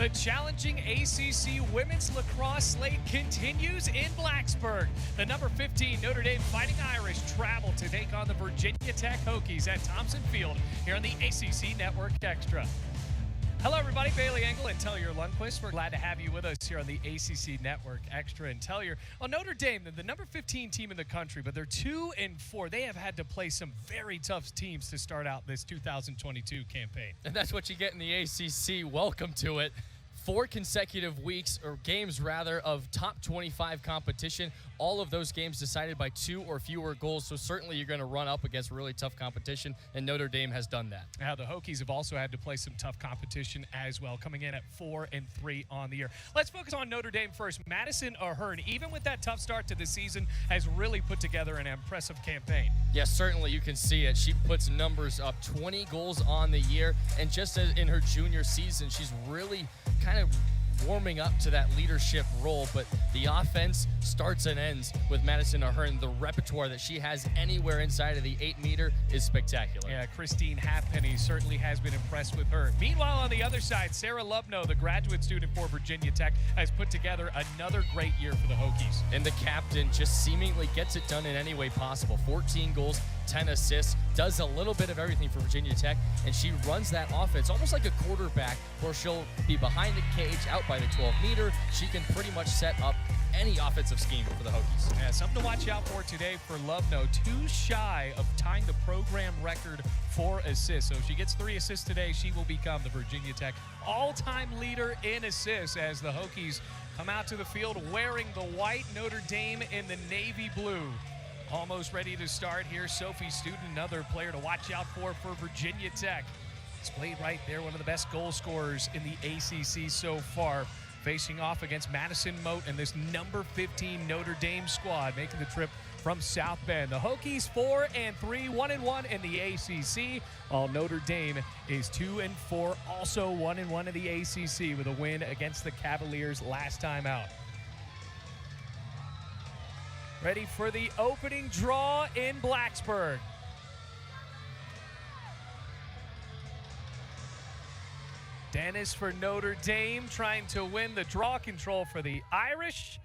The challenging ACC women's lacrosse slate continues in Blacksburg. The number 15 Notre Dame Fighting Irish travel to take on the Virginia Tech Hokies at Thompson Field here on the ACC Network Extra. Hello, everybody. Bailey Engel and Tellier Lundquist. We're glad to have you with us here on the ACC Network Extra. And Tellier, well, Notre Dame, the number 15 team in the country, but they're 2-4. They have had to play some very tough teams to start out this 2022 campaign. And that's what you get in the ACC. Welcome to it. 4 consecutive weeks, or games rather, of top 25 competition. All of those games decided by 2 or fewer goals, so certainly you're going to run up against really tough competition, and Notre Dame has done that. Now, the Hokies have also had to play some tough competition as well, coming in at 4-3 on the year. Let's focus on Notre Dame first. Madison Ahern, even with that tough start to the season, has really put together an impressive campaign. Yes, certainly you can see it. She puts numbers up, 20 goals on the year, and just as in her junior season, she's really kind of warming up to that leadership role, but the offense starts and ends with Madison Ahern. The repertoire that she has anywhere inside of the 8-meter is spectacular. Yeah, Christine Halfpenny certainly has been impressed with her. Meanwhile, on the other side, Sarah Lubno, the graduate student for Virginia Tech, has put together another great year for the Hokies. And the captain just seemingly gets it done in any way possible. 14 goals, 10 assists, does a little bit of everything for Virginia Tech, and she runs that offense almost like a quarterback, where she'll be behind the cage, out by the 12-meter. She can pretty much set up any offensive scheme for the Hokies. Yeah, something to watch out for today for Lubno. Too shy of tying the program record for assists. So if she gets 3 assists today, she will become the Virginia Tech all-time leader in assists as the Hokies come out to the field wearing the white, Notre Dame in the navy blue. Almost ready to start here. Sophie Student, another player to watch out for Virginia Tech. It's played right there, one of the best goal scorers in the ACC so far, facing off against Madison Moat and this number 15 Notre Dame squad making the trip from South Bend. The Hokies 4-3, 1-1 in the ACC, while Notre Dame is 2-4, also 1-1 in the ACC with a win against the Cavaliers last time out. Ready for the opening draw in Blacksburg. Dennis for Notre Dame trying to win the draw control for the Irish.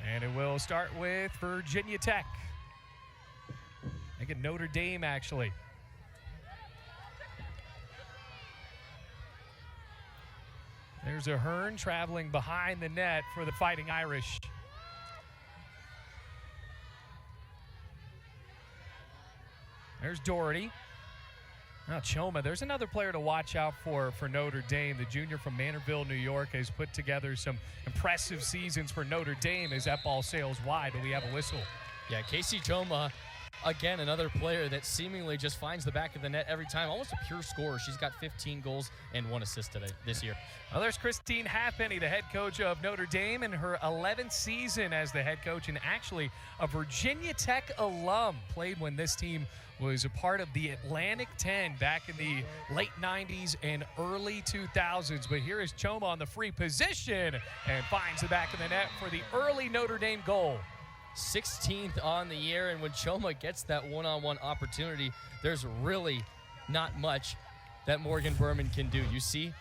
And it will start with Virginia Tech. Make it Notre Dame, actually. There's Ahern traveling behind the net for the Fighting Irish. There's Doherty. Now Choma, there's another player to watch out for Notre Dame. The junior from Manorville, New York, has put together some impressive seasons for Notre Dame as that ball sails wide, but we have a whistle. Yeah, Casey Choma, again, another player that seemingly just finds the back of the net every time. Almost a pure scorer. She's got 15 goals and 1 assist this year. Well, there's Christine Halfpenny, the head coach of Notre Dame, in her 11th season as the head coach, and actually a Virginia Tech alum. Played when this team was a part of the Atlantic 10 back in the late 90s and early 2000s. But here is Choma on the free position and finds the back of the net for the early Notre Dame goal. 16th on the year, and when Choma gets that one-on-one opportunity, there's really not much that Morgan Berman can do. You see,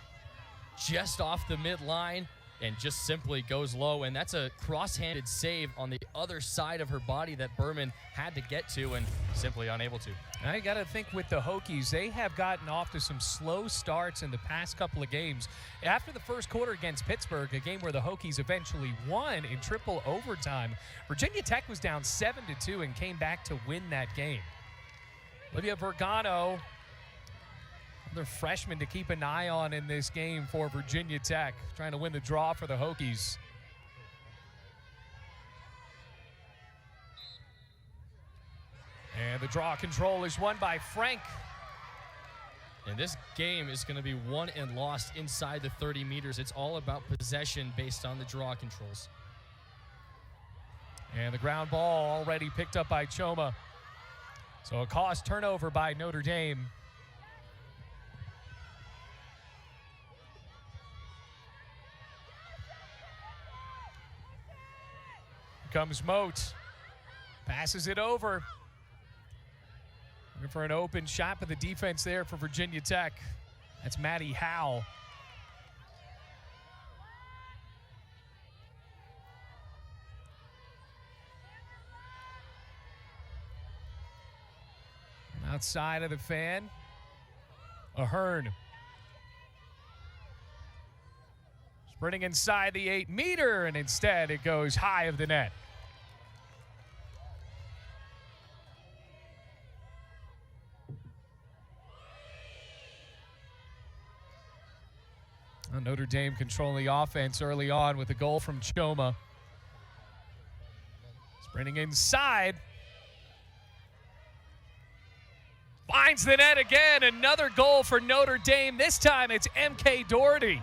just off the midline and just simply goes low, and that's a cross-handed save on the other side of her body that Berman had to get to and simply unable to. I got to think with the Hokies, they have gotten off to some slow starts in the past couple of games. After the first quarter against Pittsburgh, a game where the Hokies eventually won in triple overtime, Virginia Tech was down 7-2 and came back to win that game. Olivia Vergano, another freshman to keep an eye on in this game for Virginia Tech, trying to win the draw for the Hokies. And the draw control is won by Frank. And this game is going to be won and lost inside the 30 meters. It's all about possession based on the draw controls. And the ground ball already picked up by Choma. So a cost turnover by Notre Dame. Here comes Moat. Passes it over. Looking for an open shot, but the defense there for Virginia Tech. That's Maddie Howe. Outside of the fan, Ahern. Sprinting inside the 8-meter, and instead it goes high of the net. Notre Dame controlling the offense early on with a goal from Choma. Sprinting inside. Finds the net again. Another goal for Notre Dame. This time it's MK Doherty.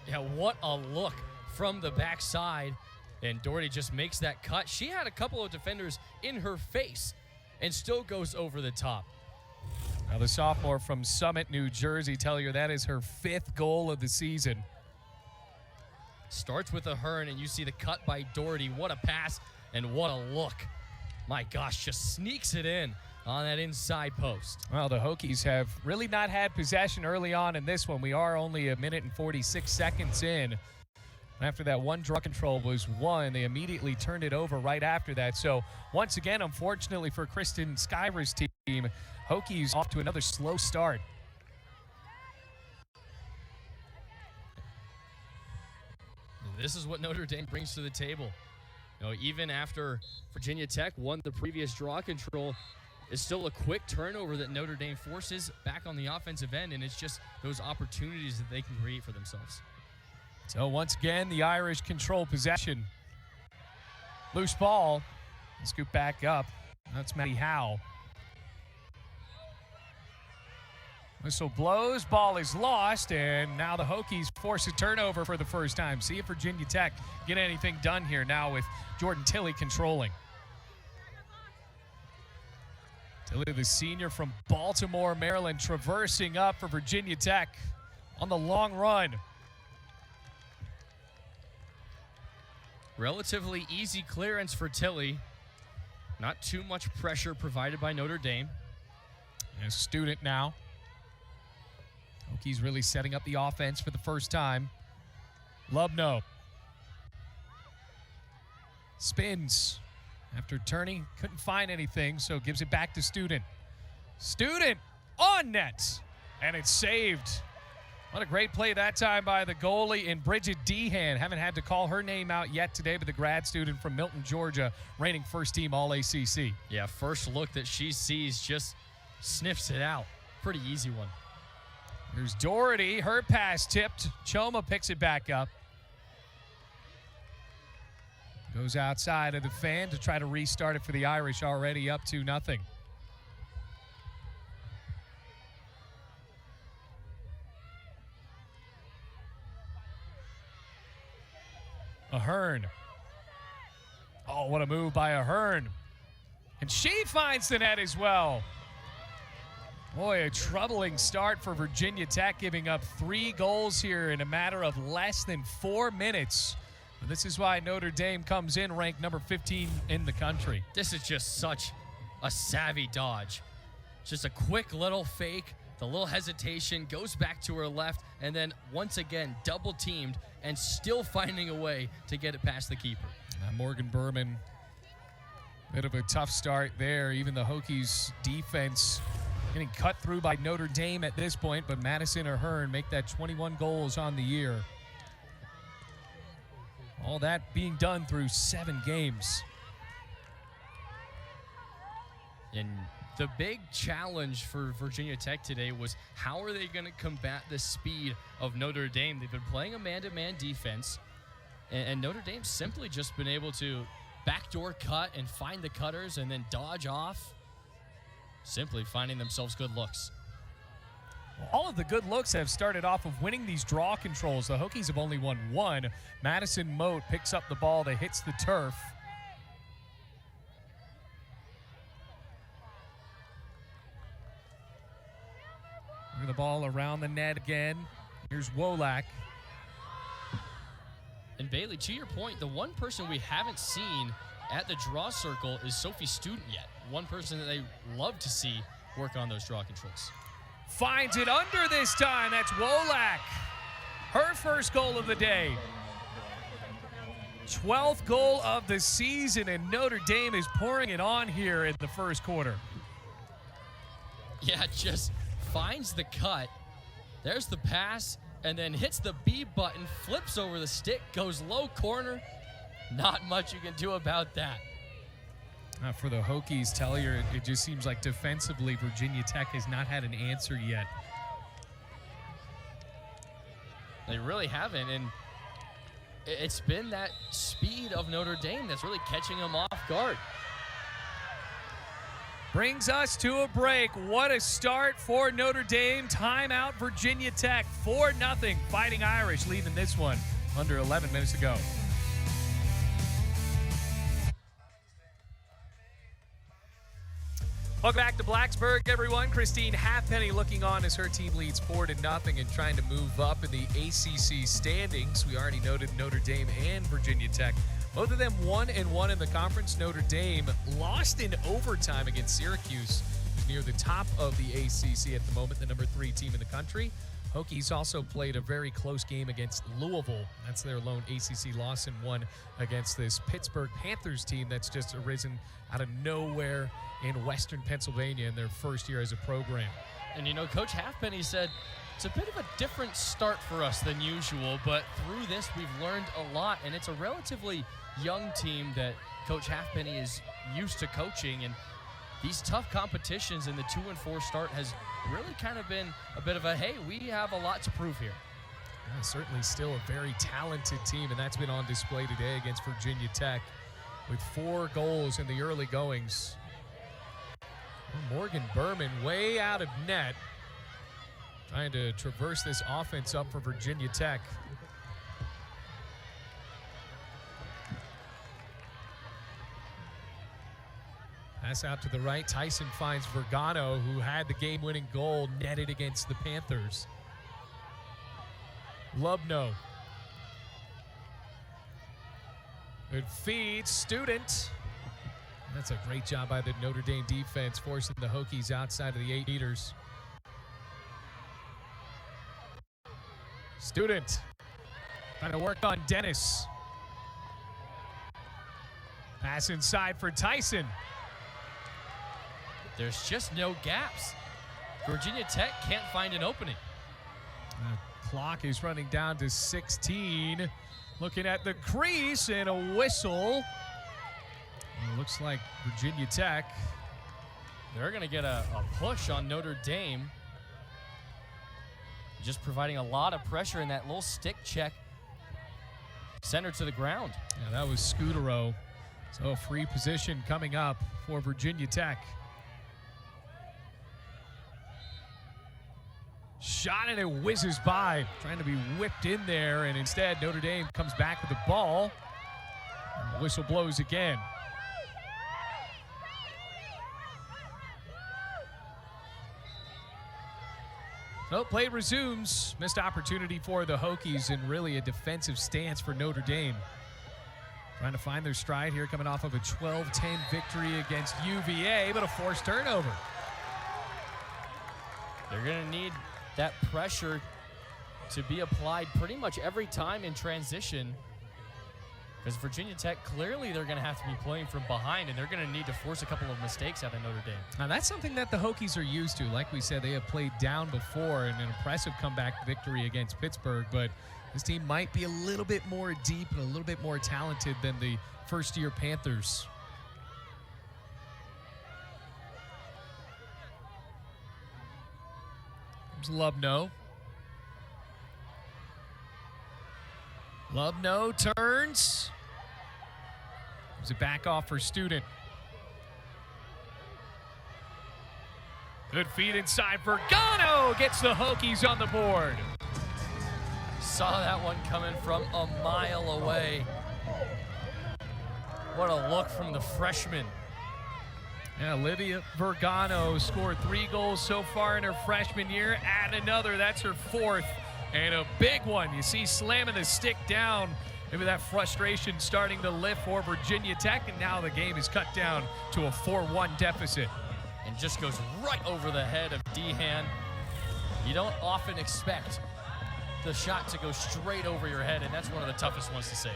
Yeah, what a look from the backside. And Doherty just makes that cut. She had a couple of defenders in her face and still goes over the top. Now the sophomore from Summit, New Jersey, tell you that is her 5th goal of the season. Starts with Ahern, and you see the cut by Doherty. What a pass and what a look. My gosh, just sneaks it in on that inside post. Well, the Hokies have really not had possession early on in this one. We are only a minute and 46 seconds in. After that one draw control was won, they immediately turned it over right after that. So once again, unfortunately for Kristen Skyver's team, Hokies off to another slow start. This is what Notre Dame brings to the table. You know, even after Virginia Tech won the previous draw control, it's still a quick turnover that Notre Dame forces back on the offensive end, and it's just those opportunities that they can create for themselves. So once again, the Irish control possession. Loose ball. Scoop back up. That's Maddie Howe. Whistle blows, ball is lost, and now the Hokies force a turnover for the first time. See if Virginia Tech get anything done here now with Jordan Tilley controlling. Tilley, the senior from Baltimore, Maryland, traversing up for Virginia Tech on the long run. Relatively easy clearance for Tilley. Not too much pressure provided by Notre Dame. And a student now. Hokies really setting up the offense for the first time. Lubno. Spins. After turning, couldn't find anything, so gives it back to Student. Student on net, and it's saved. What a great play that time by the goalie in Bridget Dehan. Haven't had to call her name out yet today, but the grad student from Milton, Georgia, reigning first team All-ACC. Yeah, first look that she sees, just sniffs it out. Pretty easy one. Here's Doherty, her pass tipped. Choma picks it back up. Goes outside of the fan to try to restart it for the Irish, already up 2-0. Ahern. Oh, what a move by Ahern. And she finds the net as well. Boy, a troubling start for Virginia Tech, giving up 3 goals here in a matter of less than 4 minutes. And this is why Notre Dame comes in ranked number 15 in the country. This is just such a savvy dodge. Just a quick little fake, the little hesitation, goes back to her left, and then once again double teamed and still finding a way to get it past the keeper. Morgan Berman, bit of a tough start there. Even the Hokies defense getting cut through by Notre Dame at this point, but Madison Ahern make that 21 goals on the year. All that being done through 7 games. And the big challenge for Virginia Tech today was how are they going to combat the speed of Notre Dame? They've been playing a man-to-man defense, and Notre Dame's simply just been able to backdoor cut and find the cutters and then dodge off, simply finding themselves good looks. Well, all of the good looks have started off of winning these draw controls. The Hokies have only won 1. Madison Moat picks up the ball that hits the turf. The ball around the net again. Here's Wolak. And Bailey, to your point, the one person we haven't seen at the draw circle is Sophie Student yet. One person that they love to see work on those draw controls. Finds it under this time. That's Wolak. Her first goal of the day. 12th goal of the season, and Notre Dame is pouring it on here in the first quarter. Yeah, just finds the cut. There's the pass, and then hits the B button, flips over the stick, goes low corner. Not much you can do about that. For the Hokies, Tellier, it just seems like defensively Virginia Tech has not had an answer yet. They really haven't, and it's been that speed of Notre Dame that's really catching them off guard. Brings us to a break. What a start for Notre Dame. Timeout Virginia Tech, 4-0. Fighting Irish leading this one under 11 minutes to go. Welcome back to Blacksburg, everyone. Christine Halfpenny looking on as her team leads 4-0 and trying to move up in the ACC standings. We already noted Notre Dame and Virginia Tech. Both of them 1-1 in the conference. Notre Dame lost in overtime against Syracuse, who's near the top of the ACC at the moment, the number 3 team in the country. Hokies also played a very close game against Louisville. That's their lone ACC loss, and won against this Pittsburgh Panthers team that's just arisen out of nowhere in Western Pennsylvania in their first year as a program. And, you know, Coach Halfpenny said it's a bit of a different start for us than usual, but through this we've learned a lot, and it's a relatively young team that Coach Halfpenny is used to coaching, and these tough competitions in the 2-4 start has really kind of been a bit of a, hey, we have a lot to prove here. Yeah, certainly still a very talented team, and that's been on display today against Virginia Tech with 4 goals in the early goings. Morgan Berman way out of net, trying to traverse this offense up for Virginia Tech. Pass out to the right. Tyson finds Vergano, who had the game-winning goal netted against the Panthers. Lubno. Good feed. Student. That's a great job by the Notre Dame defense, forcing the Hokies outside of the 8 meters. Student trying to work on Dennis. Pass inside for Tyson. There's just no gaps. Virginia Tech can't find an opening. The clock is running down to 16. Looking at the crease and a whistle. It looks like Virginia Tech, they're going to get a push on Notre Dame. Just providing a lot of pressure in that little stick check. Center to the ground. Yeah, that was Scudero. So a free position coming up for Virginia Tech. Shot and it whizzes by. Trying to be whipped in there, and instead Notre Dame comes back with the ball. And the whistle blows again. So play resumes. Missed opportunity for the Hokies, and really a defensive stance for Notre Dame. Trying to find their stride here, coming off of a 12-10 victory against UVA, but a forced turnover. They're going to need that pressure to be applied pretty much every time in transition, because Virginia Tech, clearly they're going to have to be playing from behind, and they're going to need to force a couple of mistakes out of Notre Dame. Now that's something that the Hokies are used to. Like we said, they have played down before in an impressive comeback victory against Pittsburgh, but this team might be a little bit more deep and a little bit more talented than the first-year Panthers. Comes Lubno. Lubno turns. Gives it back off for Student. Good feed inside. Vergano gets the Hokies on the board. Saw that one coming from a mile away. What a look from the freshman. Yeah, Olivia Vergano scored 3 goals so far in her freshman year. Add another, that's her 4th. And a big one. You see slamming the stick down. Maybe that frustration starting to lift for Virginia Tech, and now the game is cut down to a 4-1 deficit. And just goes right over the head of Dehan. You don't often expect the shot to go straight over your head, and that's one of the toughest ones to save.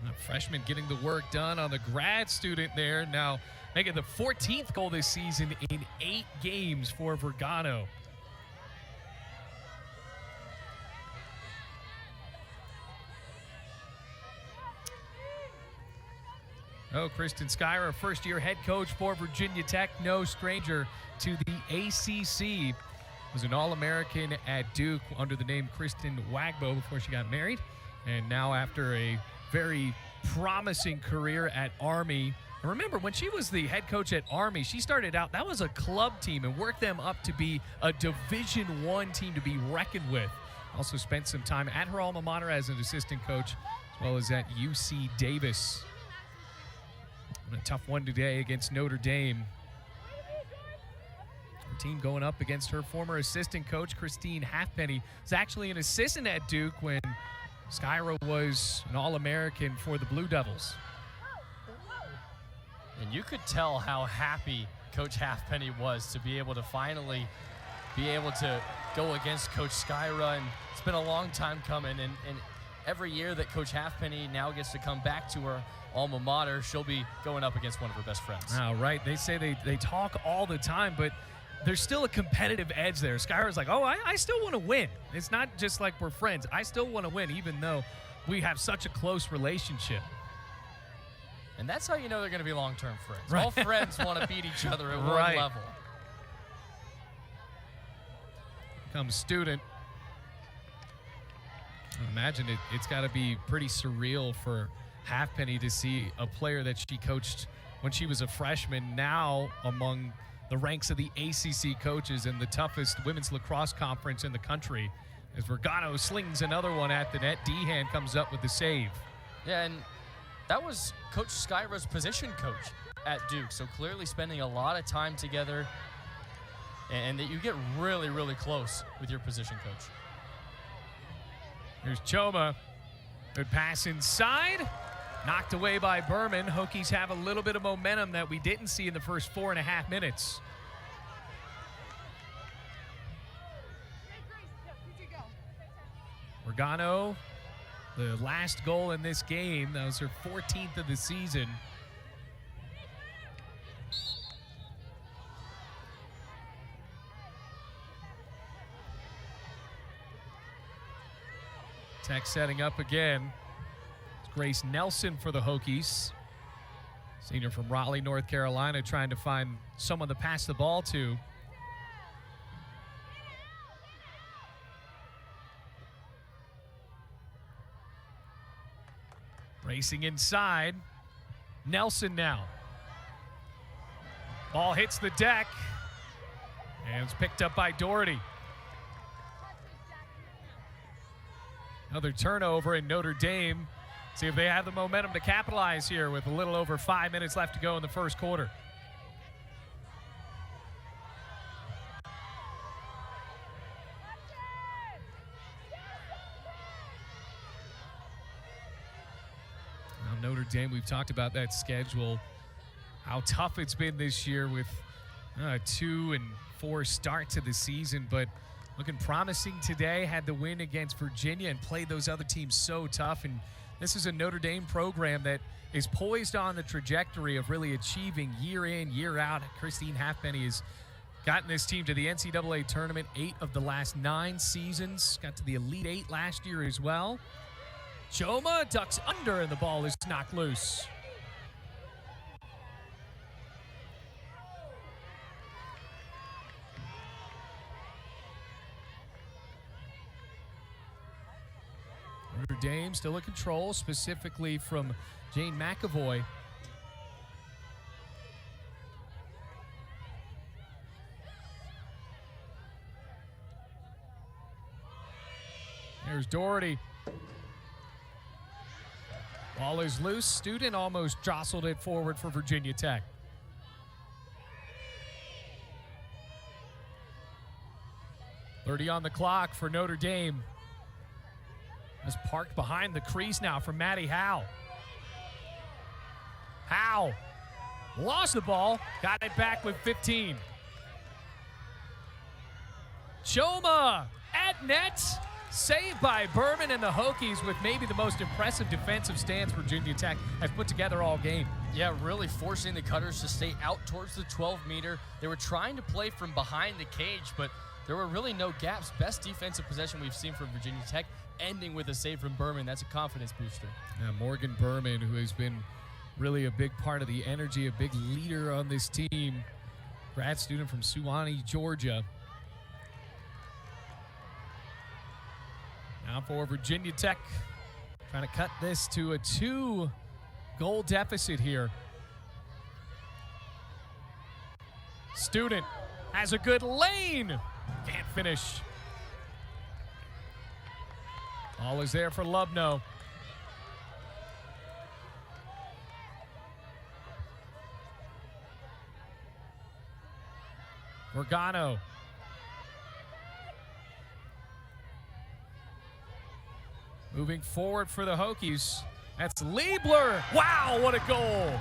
The freshman getting the work done on the grad student there. Now Make it the 14th goal this season in 8 games for Vergano. Oh, Kristen Skyra, first-year head coach for Virginia Tech, no stranger to the ACC. Was an All-American at Duke under the name Kristen Wagbo before she got married. And now after a very promising career at Army. And remember, when she was the head coach at Army, she started out, that was a club team, and worked them up to be a Division I team to be reckoned with. Also spent some time at her alma mater as an assistant coach, as well as at UC Davis. A tough one today against Notre Dame. Her team going up against her former assistant coach, Christine Halfpenny, was actually an assistant at Duke when Skyra was an All-American for the Blue Devils. And you could tell how happy Coach Halfpenny was to be able to finally be able to go against Coach Skyra. And it's been a long time coming. And every year that Coach Halfpenny now gets to come back to her alma mater, she'll be going up against one of her best friends. Oh, right. They say they talk all the time, but there's still a competitive edge there. Skyra's like, oh, I still want to win. It's not just like we're friends. I still want to win, even though we have such a close relationship. And that's how you know they're going to be long-term friends. Right. All friends want to beat each other at one level. Comes student. I imagine it's got to be pretty surreal for Halfpenny to see a player that she coached when she was a freshman now among the ranks of the ACC coaches in the toughest women's lacrosse conference in the country. As Vergano slings another one at the net, Dehan comes up with the save. Yeah, and that was Coach Skyra's position coach at Duke, so clearly spending a lot of time together, and that you get really, really close with your position coach. Here's Choma. Good pass inside. Knocked away by Berman. Hokies have a little bit of momentum that we didn't see in the first 4.5 minutes. Vergano, the last goal in this game. That was her 14th of the season. Tech setting up again. Grace Nelson for the Hokies. Senior from Raleigh, North Carolina, trying to find someone to pass the ball to. Racing inside. Nelson now. Ball hits the deck. And it's picked up by Doherty. Another turnover in Notre Dame. See if they have the momentum to capitalize here with a little over 5 minutes left to go in the first quarter. Now Notre Dame, we've talked about that schedule, how tough it's been this year with 2-4 start to the season, but looking promising today. Had the win against Virginia and played those other teams so tough. And this is a Notre Dame program that is poised on the trajectory of really achieving year in, year out. Christine Halfpenny has gotten this team to the NCAA tournament 8 of the last 9 seasons. Got to the Elite 8 last year as well. Choma ducks under and the ball is knocked loose. Notre Dame still in control, specifically from Jane McAvoy. There's Doherty. Ball is loose. Student almost jostled it forward for Virginia Tech. .30 on the clock for Notre Dame. Is parked behind the crease now for Maddie Howe. Howe lost the ball, got it back with 15. Choma at net, Saved by Berman and the Hokies with maybe the most impressive defensive stance Virginia Tech has put together all game. Yeah, really forcing the Cutters to stay out towards the 12-meter. They were trying to play from behind the cage, but there were really no gaps. Best defensive possession we've seen from Virginia Tech, ending with a save from Berman. That's a confidence booster. Yeah, Morgan Berman, who has been really a big part of the energy, a big leader on this team. Grad student from Suwanee, Georgia. Now for Virginia Tech, trying to cut this to a 2-goal deficit here. Student has a good lane. Can't finish. All is there for Lubno. Vergano. Moving forward for the Hokies. That's Liebler. Wow, what a goal.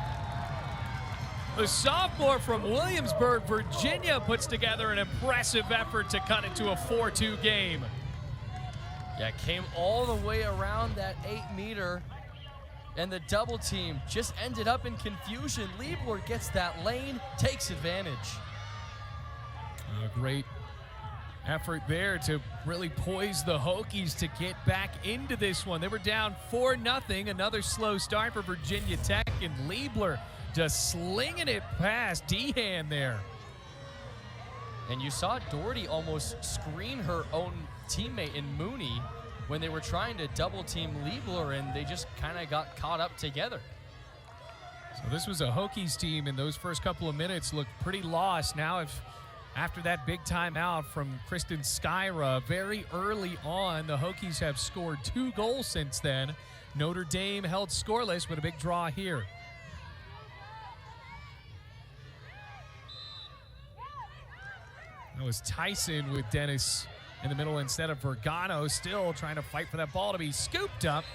The sophomore from Williamsburg, Virginia, puts together an impressive effort to cut it to a 4-2 game. Yeah, came all the way around that 8-meter, and the double team just ended up in confusion. Liebler gets that lane, takes advantage. A great effort there to really poise the Hokies to get back into this one. They were down 4-0. Another slow start for Virginia Tech, and Liebler just slinging it past Dehan there. And you saw Doherty almost screen her own teammate in Mooney when they were trying to double team Liebler, and they just kind of got caught up together. So this was a Hokies team in those first couple of minutes looked pretty lost. Now after that big timeout from Kristen Skyra, very early on, the Hokies have scored 2 goals since then. Notre Dame held scoreless with a big draw here. That was Tyson with Dennis in the middle instead of Vergano, still trying to fight for that ball to be scooped up.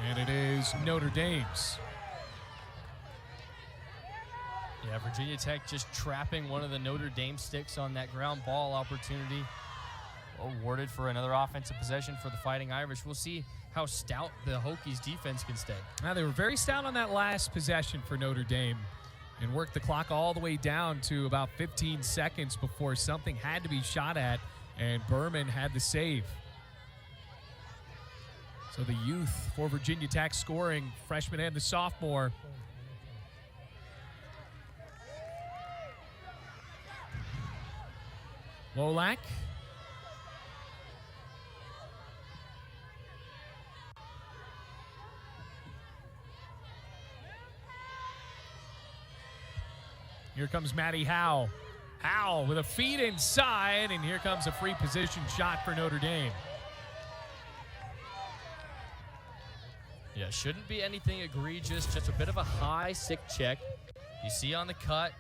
And it is Notre Dame's. Yeah, Virginia Tech just trapping one of the Notre Dame sticks on that ground ball opportunity. Awarded for another offensive possession for the Fighting Irish. We'll see how stout the Hokies defense can stay. Now, they were very stout on that last possession for Notre Dame and worked the clock all the way down to about 15 seconds before something had to be shot at, and Berman had the save. So the youth for Virginia Tech scoring, freshman and the sophomore. Wolak. Here comes Maddie Howe. Howe with a feed inside, and here comes a free position shot for Notre Dame. Yeah, shouldn't be anything egregious, just a bit of a high stick check. You see on the cut,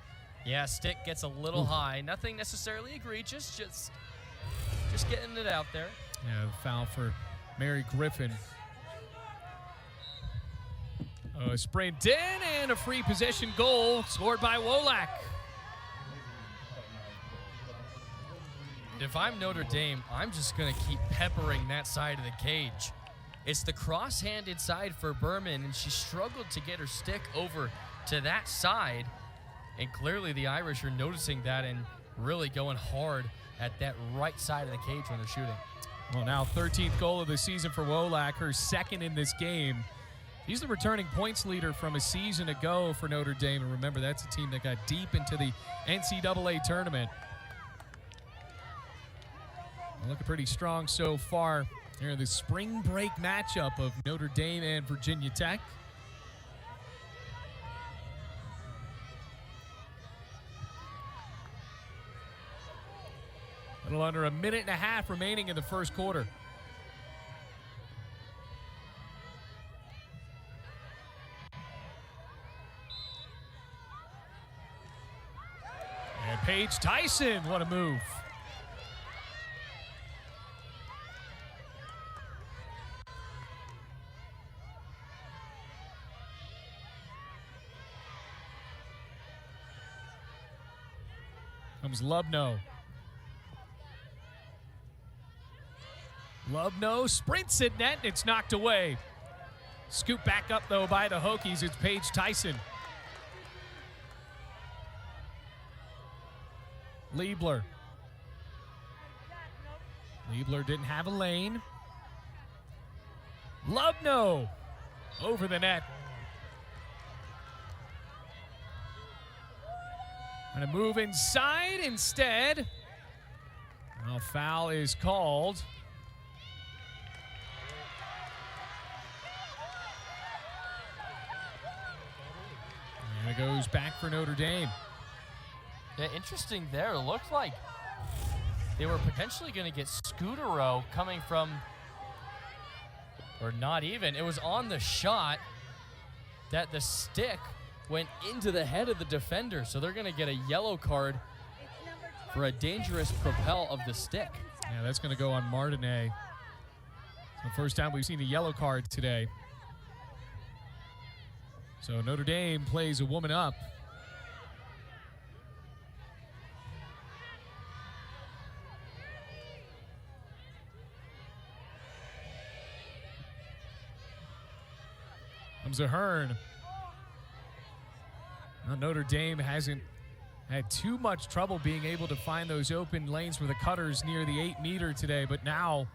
yeah, stick gets a little high. Nothing necessarily egregious, just getting it out there. Yeah, foul for Mary Griffin. A sprint in and a free possession goal scored by Wolak. If I'm Notre Dame, I'm just going to keep peppering that side of the cage. It's the cross-handed side for Berman, and she struggled to get her stick over to that side. And clearly the Irish are noticing that and really going hard at that right side of the cage when they're shooting. Well, now 13th goal of the season for Wolak, her second in this game. He's the returning points leader from a season ago for Notre Dame. And remember, that's a team that got deep into the NCAA tournament. Looking pretty strong so far here in the spring break matchup of Notre Dame and Virginia Tech. A little under a minute and a half remaining in the first quarter. And Paige Tyson, what a move. Comes Lubno. Loveno sprints at net. It's knocked away. Scoop back up, though, by the Hokies. It's Paige Tyson. Liebler. Liebler didn't have a lane. Loveno over the net. Gonna move inside instead. Well, foul is called. And it goes back for Notre Dame. Yeah, interesting there. It looked like they were potentially going to get Scudero coming from, or not even. It was on the shot that the stick went into the head of the defender. So they're going to get a yellow card for a dangerous propel of the stick. Yeah, that's going to go on Martinet. It's the first time we've seen a yellow card today. So Notre Dame plays a woman up. Comes Ahern. Now Notre Dame hasn't had too much trouble being able to find those open lanes for the Cutters near the 8-meter today, but now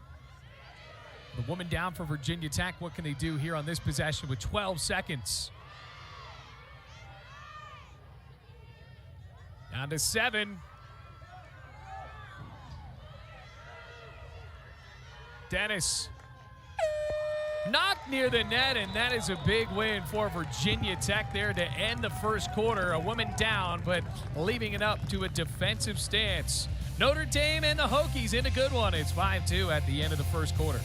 the woman down for Virginia Tech. What can they do here on this possession with 12 seconds? Down to 7. Dennis knocked near the net, and that is a big win for Virginia Tech there to end the first quarter. A woman down, but leaving it up to a defensive stance. Notre Dame and the Hokies in a good one. It's 5-2 at the end of the first quarter.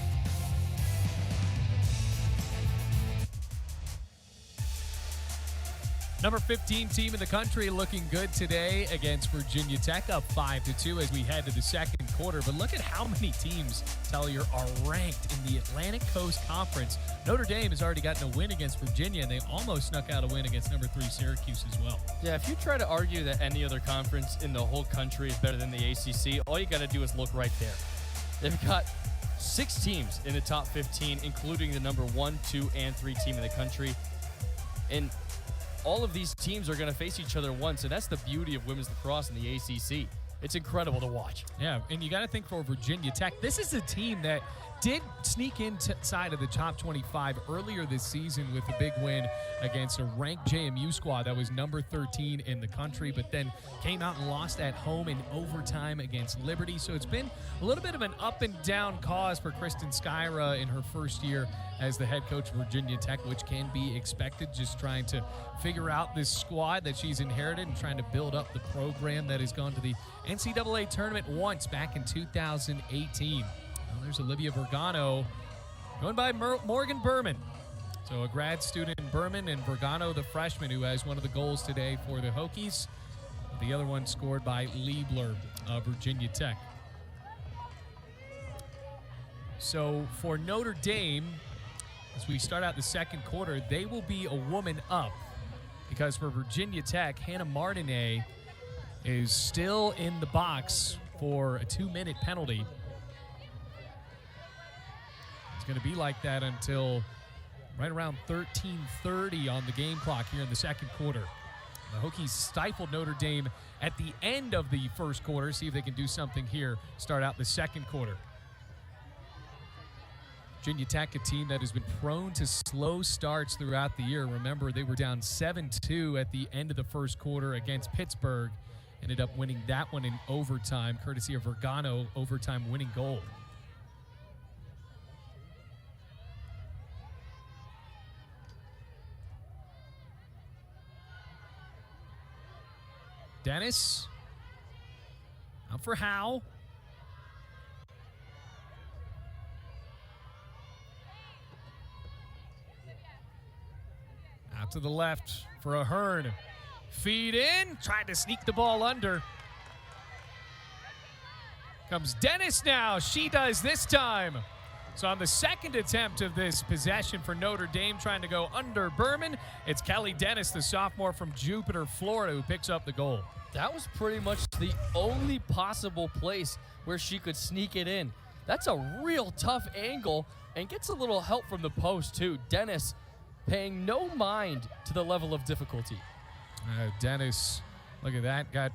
Number 15 team in the country looking good today against Virginia Tech, up 5-2 as we head to the second quarter. But look at how many teams, Tellier, are ranked in the Atlantic Coast Conference. Notre Dame has already gotten a win against Virginia, and they almost snuck out a win against number 3 Syracuse as well. Yeah, if you try to argue that any other conference in the whole country is better than the ACC, all you got to do is look right there. They've got 6 teams in the top 15, including the number 1, 2, and 3 team in the country. And all of these teams are going to face each other once, and that's the beauty of women's lacrosse in the ACC. It's incredible to watch. Yeah, and you got to think for Virginia Tech, this is a team that did sneak inside of the top 25 earlier this season with a big win against a ranked JMU squad that was number 13 in the country, but then came out and lost at home in overtime against Liberty. So it's been a little bit of an up and down cause for Kristen Skyra in her first year as the head coach of Virginia Tech, which can be expected, just trying to figure out this squad that she's inherited and trying to build up the program that has gone to the NCAA tournament once back in 2018. Well, there's Olivia Vergano going by Morgan Berman. So a grad student in Berman, and Vergano, the freshman, who has one of the goals today for the Hokies. The other one scored by Liebler of Virginia Tech. So for Notre Dame, as we start out the second quarter, they will be a woman up, because for Virginia Tech, Hannah Martinet is still in the box for a 2-minute penalty. It's going to be like that until right around 13:30 on the game clock here in the second quarter. The Hokies stifled Notre Dame at the end of the first quarter. See if they can do something here, start out the second quarter. Virginia Tech, a team that has been prone to slow starts throughout the year. Remember, they were down 7-2 at the end of the first quarter against Pittsburgh. Ended up winning that one in overtime, courtesy of Vergano, overtime winning goal. Dennis, out for Howe. Out to the left for Ahern. Feed in, tried to sneak the ball under. Comes Dennis now, she does this time. So on the second attempt of this possession for Notre Dame, trying to go under Berman, it's Kelly Dennis, the sophomore from Jupiter, Florida, who picks up the goal. That was pretty much the only possible place where she could sneak it in. That's a real tough angle and gets a little help from the post, too. Dennis paying no mind to the level of difficulty. Dennis, look at that, got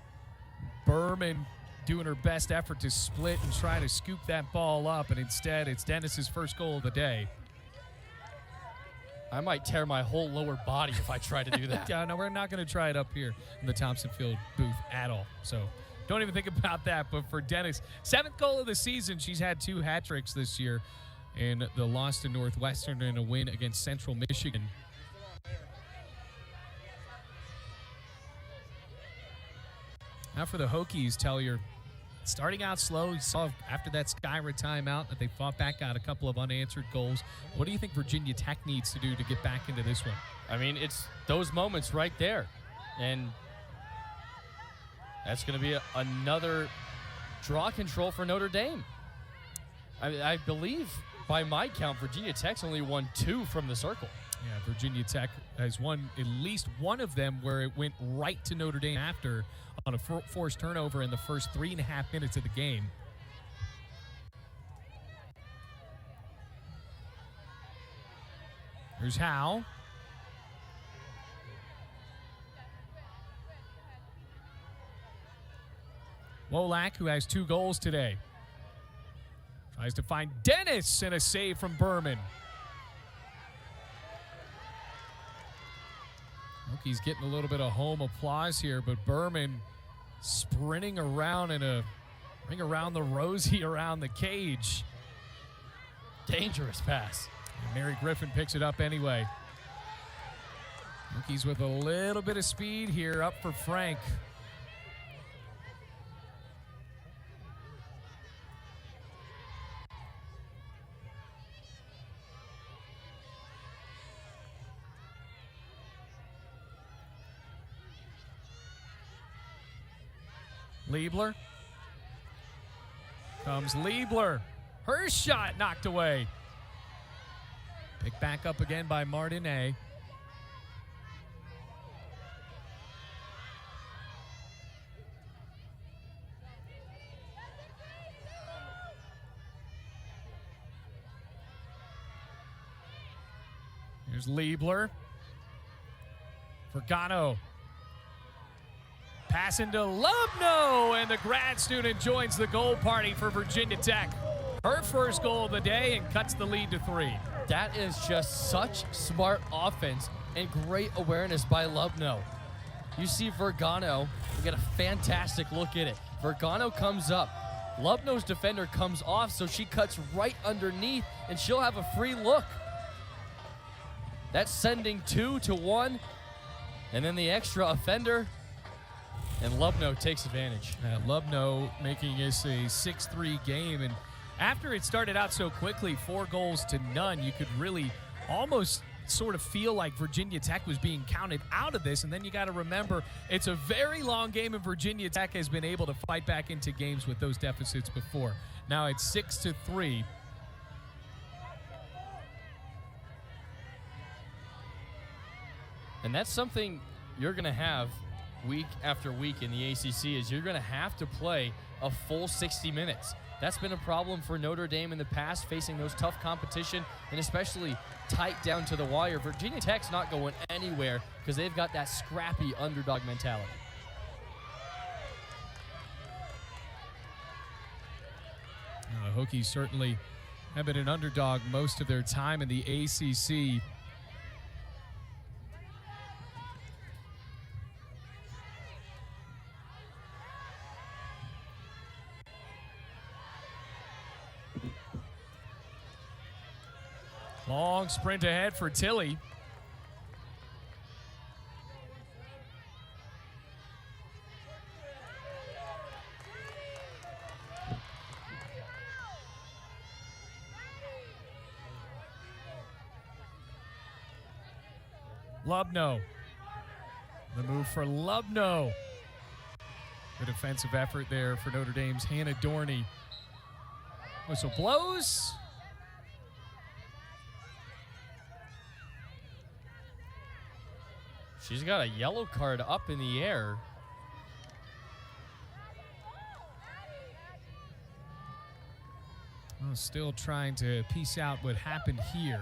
Berman doing her best effort to split and try to scoop that ball up, and instead it's Dennis's first goal of the day. I might tear my whole lower body if I try to do that. Yeah, no, we're not going to try it up here in the Thompson Field booth at all. So don't even think about that. But for Dennis, 7th goal of the season. She's had 2 hat tricks this year in the loss to Northwestern and a win against Central Michigan. Now for the Hokies, Tellier, starting out slow. You saw after that Skyra timeout that they fought back out a couple of unanswered goals. What do you think Virginia Tech needs to do to get back into this one? I mean, it's those moments right there. And that's going to be another draw control for Notre Dame. I believe, by my count, Virginia Tech's only won 2 from the circle. Yeah, Virginia Tech has won at least one of them where it went right to Notre Dame after on a forced turnover in the first 3.5 minutes of the game. Here's Howe. Wolak, who has 2 goals today, tries to find Dennis and a save from Berman. Hokies getting a little bit of home applause here, but Berman sprinting around in a ring around the rosy around the cage. Dangerous pass. And Mary Griffin picks it up anyway. Hokies with a little bit of speed here, up for Frank. Liebler. Comes Liebler. Her shot knocked away. Picked back up again by Martinet. Here's Liebler. Vergano. Passing to Lubno, and the grad student joins the goal party for Virginia Tech. Her first goal of the day and cuts the lead to 3. That is just such smart offense and great awareness by Lubno. You see Vergano, we get a fantastic look at it. Vergano comes up. Lubno's defender comes off, so she cuts right underneath, and she'll have a free look. That's sending 2 to 1, and then the extra offender. And Lubno takes advantage. Lubno making this a 6-3 game. And after it started out so quickly, 4 goals to none, you could really almost sort of feel like Virginia Tech was being counted out of this. And then you got to remember, it's a very long game, and Virginia Tech has been able to fight back into games with those deficits before. Now it's 6-3. And that's something you're going to have week after week in the ACC, is you're going to have to play a full 60 minutes. That's been a problem for Notre Dame in the past, facing those tough competition and especially tight down to the wire. Virginia Tech's not going anywhere because they've got that scrappy underdog mentality. The Hokies certainly have been an underdog most of their time in the ACC. Long sprint ahead for Tilly. Lubno. The move for Lubno. Good defensive effort there for Notre Dame's Hannah Dorney. Whistle blows. She's got a yellow card up in the air. Oh, Well, still trying to piece out what happened here.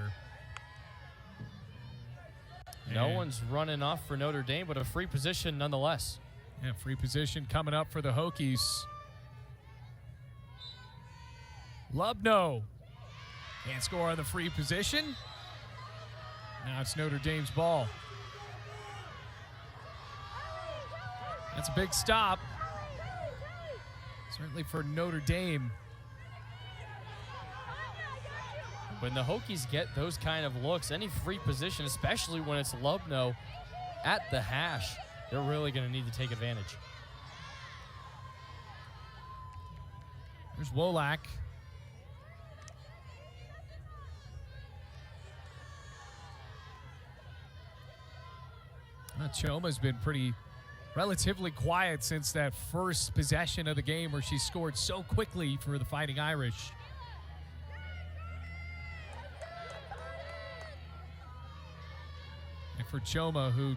No one's running off for Notre Dame, but a free position nonetheless. Yeah, free position coming up for the Hokies. Lubno can't score on the free position. Now it's Notre Dame's ball. That's a big stop. Certainly for Notre Dame. When the Hokies get those kind of looks, any free position, especially when it's Lubno at the hash, they're really going to need to take advantage. There's Wolak. Choma's been relatively quiet since that first possession of the game where she scored so quickly for the Fighting Irish. And for Choma, who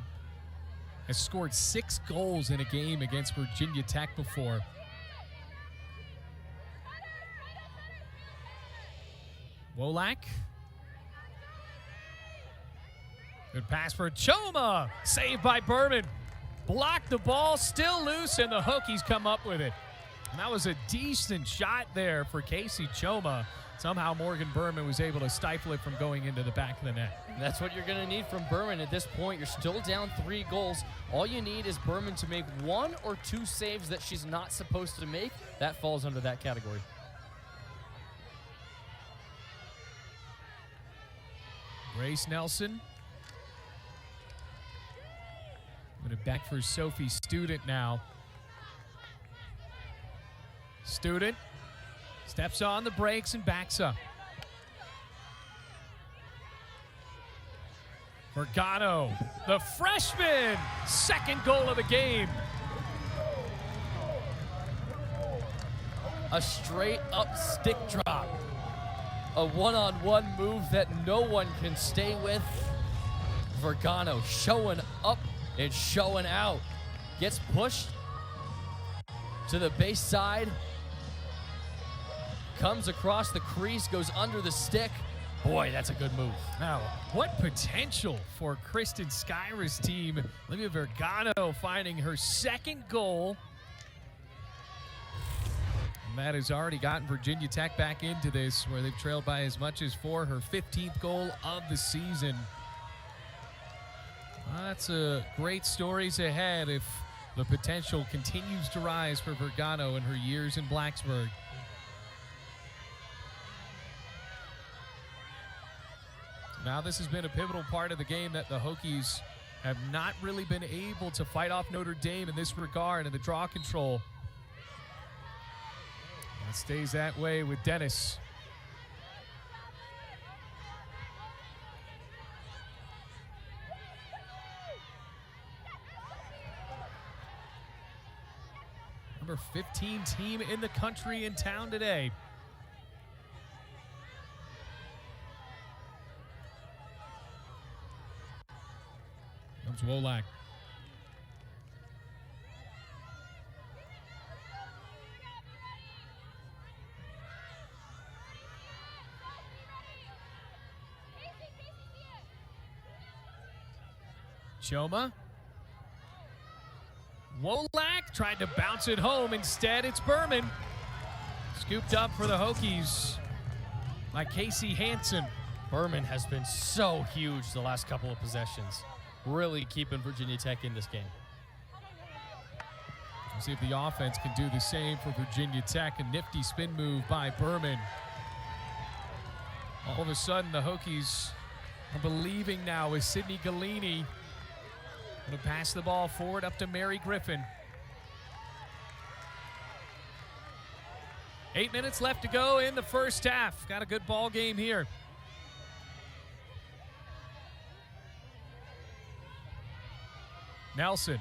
has scored 6 goals in a game against Virginia Tech before. Wolak. Good pass for Choma. Saved by Berman. Blocked the ball, still loose, and the Hokies come up with it. And that was a decent shot there for Casey Choma. Somehow Morgan Berman was able to stifle it from going into the back of the net. That's what you're going to need from Berman at this point. You're still down 3 goals. All you need is Berman to make 1 or 2 saves that she's not supposed to make. That falls under that category. Grace Nelson. Put it back for Sophie Student now. Student steps on the brakes and backs up. Vergano, the freshman, 2nd goal of the game. A straight up stick drop. A one-on-one move that no one can stay with. Vergano showing up and showing out. Gets pushed to the base side. Comes across the crease, goes under the stick. Boy, that's a good move. Now, what potential for Kristen Skyra's team. Olivia Vergano finding her 2nd goal. And that has already gotten Virginia Tech back into this, where they've trailed by as much as 4, her 15th goal of the season. That's great stories ahead if the potential continues to rise for Vergano in her years in Blacksburg. Now this has been a pivotal part of the game that the Hokies have not really been able to fight off Notre Dame in this regard in the draw control. It stays that way with Dennis. Number 15 team in the country in town today. Comes Wolak. Choma. Wolak tried to bounce it home. Instead, it's Berman. Scooped up for the Hokies by Casey Hansen. Berman has been so huge the last couple of possessions. Really keeping Virginia Tech in this game. We'll see if the offense can do the same for Virginia Tech. A nifty spin move by Berman. All of a sudden, the Hokies are believing now with Sydney Galini. Going to pass the ball forward up to Mary Griffin. 8 minutes left to go in the first half. Got a good ball game here. Nelson.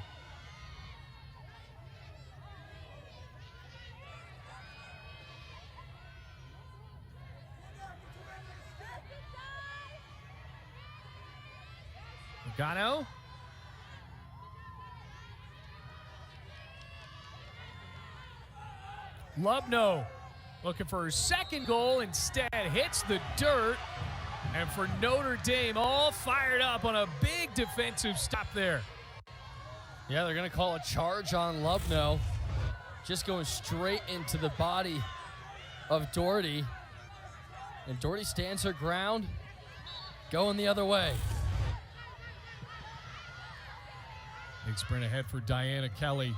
Vergano. Lubno looking for her second goal, instead hits the dirt. And for Notre Dame, all fired up on a big defensive stop there. Yeah, they're going to call a charge on Lubno. Just going straight into the body of Doherty. And Doherty stands her ground, going the other way. Big sprint ahead for Diana Kelly.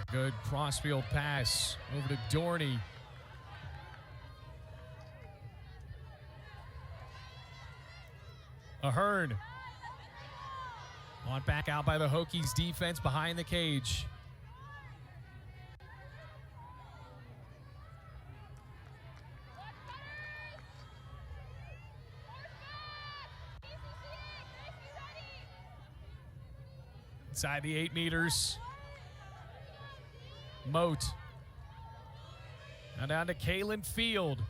A good crossfield pass over to Dorney. Ahern. Brought back out by the Hokies defense behind the cage. Inside the 8 meters. Moat. Now down to Kaylin Field.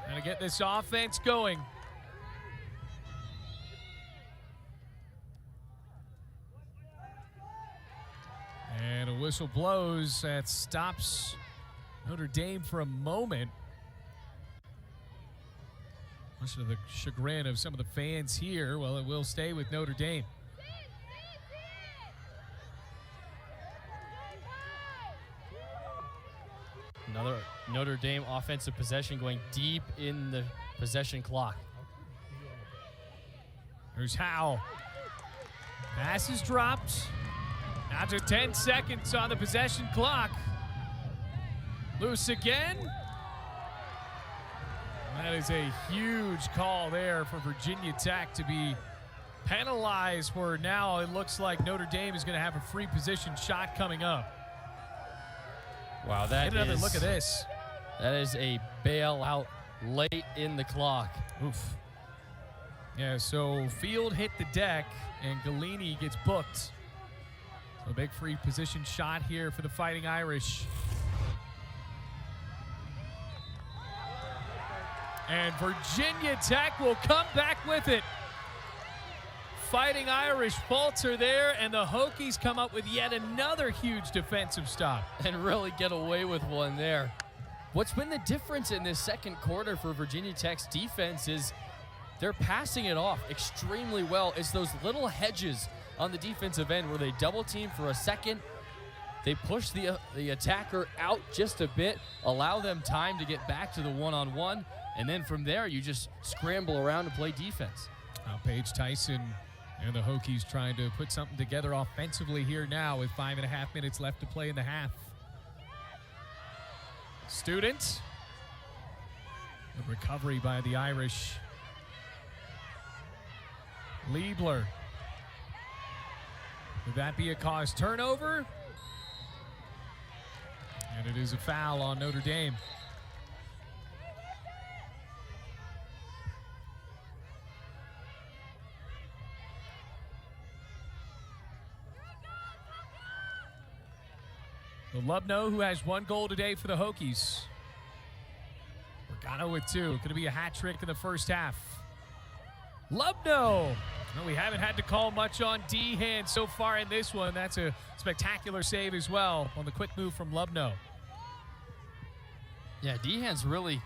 Trying to get this offense going. And a whistle blows that stops Notre Dame for a moment. Much to the chagrin of some of the fans here. Well, it will stay with Notre Dame. Another Notre Dame offensive possession going deep in the possession clock. There's Howe. Pass is dropped. Now to 10 seconds on the possession clock. Loose again. That is a huge call there for Virginia Tech to be penalized, where now it looks like Notre Dame is going to have a free position shot coming up. Wow, that Get another is, look at this. That is a bailout late in the clock. Oof. Yeah, so Field hit the deck, and Galini gets booked. So a big free position shot here for the Fighting Irish. And Virginia Tech will come back with it. Fighting Irish falter there, and the Hokies come up with yet another huge defensive stop. And really get away with one there. What's been the difference in this second quarter for Virginia Tech's defense is they're passing it off extremely well. It's those little hedges on the defensive end where they double team for a second. They push the attacker out just a bit, allow them time to get back to the one-on-one, and then from there you just scramble around and play defense. Now Paige Tyson and the Hokies trying to put something together offensively here now with 5.5 minutes left to play in the half. Student. The recovery by the Irish. Liebler. Would that be a cause turnover? And it is a foul on Notre Dame. So Lubno, who has 1 goal today for the Hokies. Regano with 2. Going to be a hat trick in the first half. Lubno. Well, we haven't had to call much on D-Hand so far in this one. That's a spectacular save as well on the quick move from Lubno. Yeah, D-Hand's really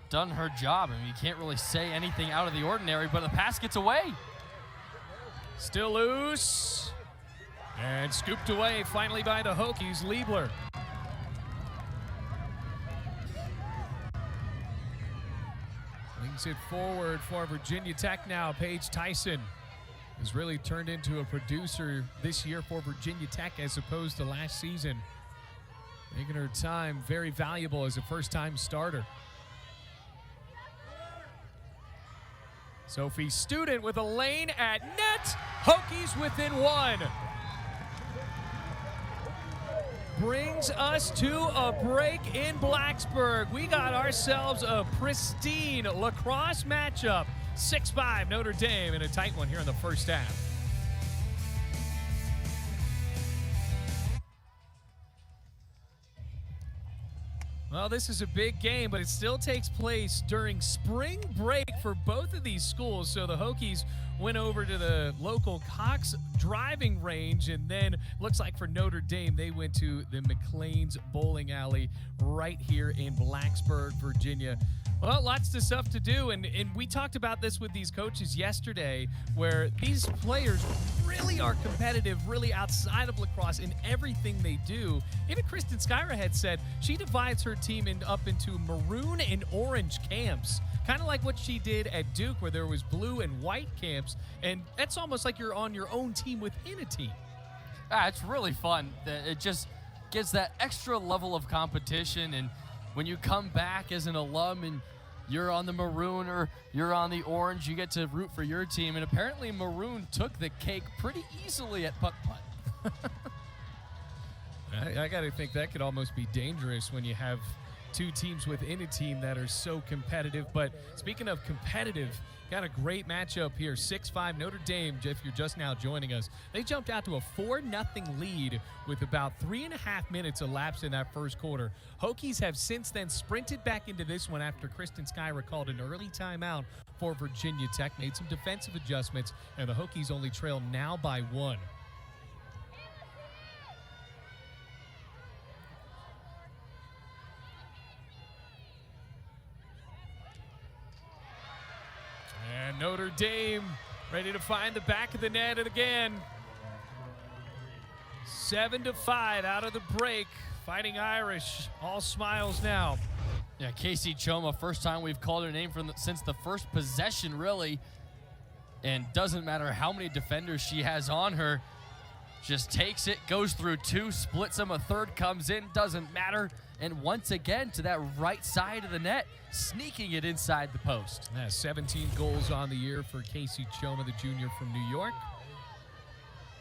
done her job. I mean, you can't really say anything out of the ordinary, but the pass gets away. Still loose. And scooped away finally by the Hokies, Liebler. Brings it forward for Virginia Tech now. Paige Tyson has really turned into a producer this year for Virginia Tech as opposed to last season. Making her time very valuable as a first-time starter. Sophie Student with a lane at net. Hokies within 1. Brings us to a break in Blacksburg. We got ourselves a pristine lacrosse matchup. 6-5 Notre Dame in a tight one here in the first half. Well, this is a big game, but it still takes place during spring break for both of these schools. So the Hokies went over to the local Cox driving range, and then looks like for Notre Dame, they went to the McLean's Bowling Alley right here in Blacksburg, Virginia. Well, lots of stuff to do, and we talked about this with these coaches yesterday, where these players really are competitive, really outside of lacrosse in everything they do. Even Kristen Skyra had said she divides her team up into maroon and orange camps, kind of like what she did at Duke, where there was blue and white camps, and that's almost like you're on your own team within a team. It's really fun. It just gives that extra level of competition, and when you come back as an alum and you're on the maroon or you're on the orange, you get to root for your team. And apparently maroon took the cake pretty easily at putt putt. I got to think that could almost be dangerous when you have two teams within a team that are so competitive. But speaking of competitive, got a great matchup here. 6-5 Notre Dame, if you're just now joining us. They jumped out to a 4-0 lead with about 3.5 minutes elapsed in that first quarter. Hokies have since then sprinted back into this one after Kristen Skyra called an early timeout for Virginia Tech, made some defensive adjustments, and the Hokies only trail now by 1. And Notre Dame ready to find the back of the net again. 7-5 out of the break. Fighting Irish, all smiles now. Yeah, Casey Choma, first time we've called her name since the first possession, really. And doesn't matter how many defenders she has on her. Just takes it, goes through 2, splits them, a third comes in, doesn't matter. And once again to that right side of the net, sneaking it inside the post. 17 goals on the year for Casey Choma, the junior from New York.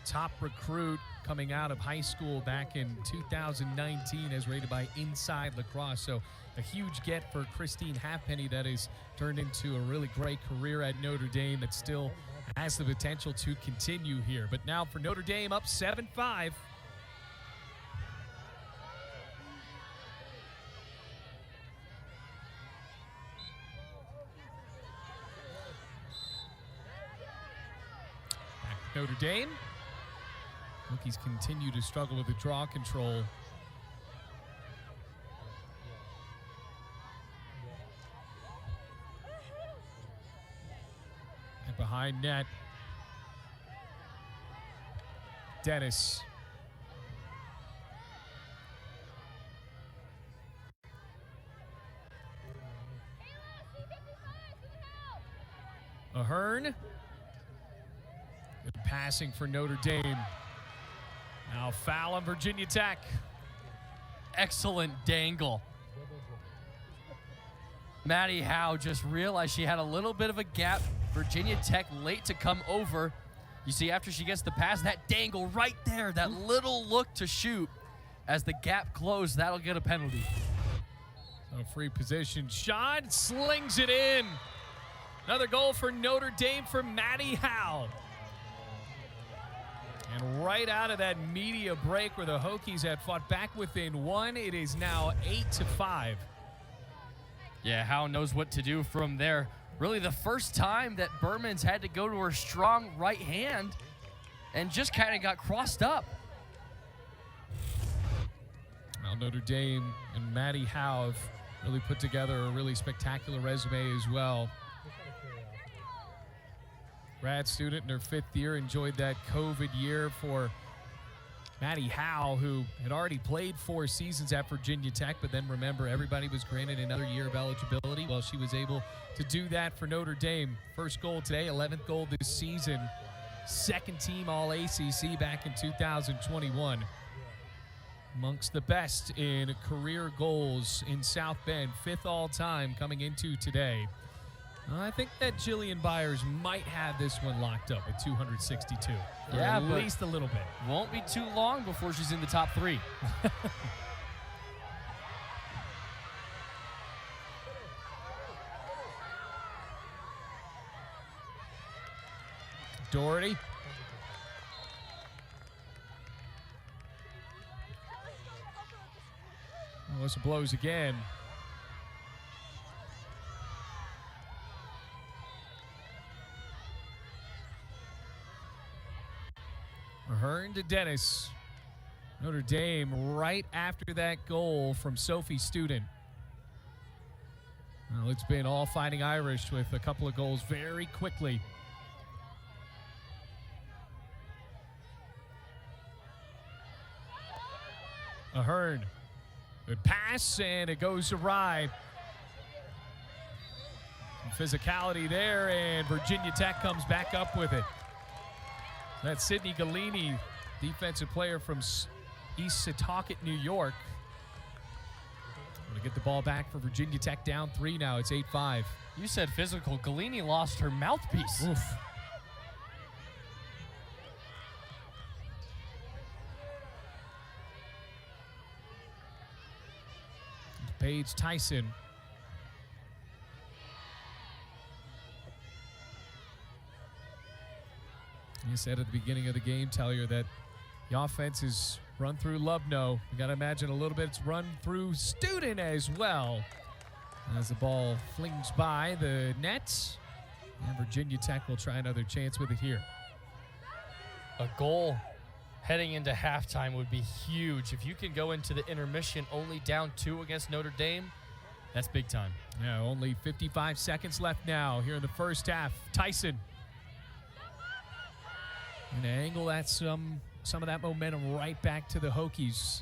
Top recruit coming out of high school back in 2019 as rated by Inside Lacrosse. So a huge get for Christine Halfpenny that has turned into a really great career at Notre Dame that still has the potential to continue here. But now for Notre Dame, up 7-5. Notre Dame. Hokies continue to struggle with the draw control. And behind net, Dennis. Ahern. Good passing for Notre Dame. Now foul on Virginia Tech. Excellent dangle. Maddie Howe just realized she had a little bit of a gap. Virginia Tech late to come over. You see, after she gets the pass, that dangle right there, that little look to shoot. As the gap closed, that'll get a penalty. So free position shot, slings it in. Another goal for Notre Dame for Maddie Howe. And right out of that media break where the Hokies had fought back within 1, it is now 8-5. Yeah, Howe knows what to do from there. Really the first time that Berman's had to go to her strong right hand and just kind of got crossed up. Well, Notre Dame and Maddie Howe have really put together a really spectacular resume as well. Grad student in her 5th year, enjoyed that COVID year for Maddie Howe, who had already played 4 seasons at Virginia Tech, but then remember, everybody was granted another year of eligibility. Well, she was able to do that for Notre Dame. First goal today, 11th goal this season. Second team All-ACC back in 2021. Amongst the best in career goals in South Bend, 5th all-time coming into today. I think that Jillian Byers might have this one locked up at 262. Yeah, at least a little bit. Won't be too long before she's in the top 3. Doherty. Whistle blows again. Ahern to Dennis. Notre Dame right after that goal from Sophie Student. Well, it's been all Fighting Irish with a couple of goals very quickly. Ahern. Good pass, and it goes awry. Some physicality there, and Virginia Tech comes back up with it. That's Sydney Galini, defensive player from East Setauket, New York. Going to get the ball back for Virginia Tech, down 3 now. It's 8-5. You said physical. Galini lost her mouthpiece. Oof. Paige Tyson. You said at the beginning of the game, Tellier, that the offense is run through Lubno. You got to imagine a little bit it's run through Student as well. As the ball flings by the net, and Virginia Tech will try another chance with it here. A goal heading into halftime would be huge. If you can go into the intermission only down 2 against Notre Dame, that's big time. Yeah, only 55 seconds left now here in the first half. Tyson. Going to angle that some of that momentum right back to the Hokies.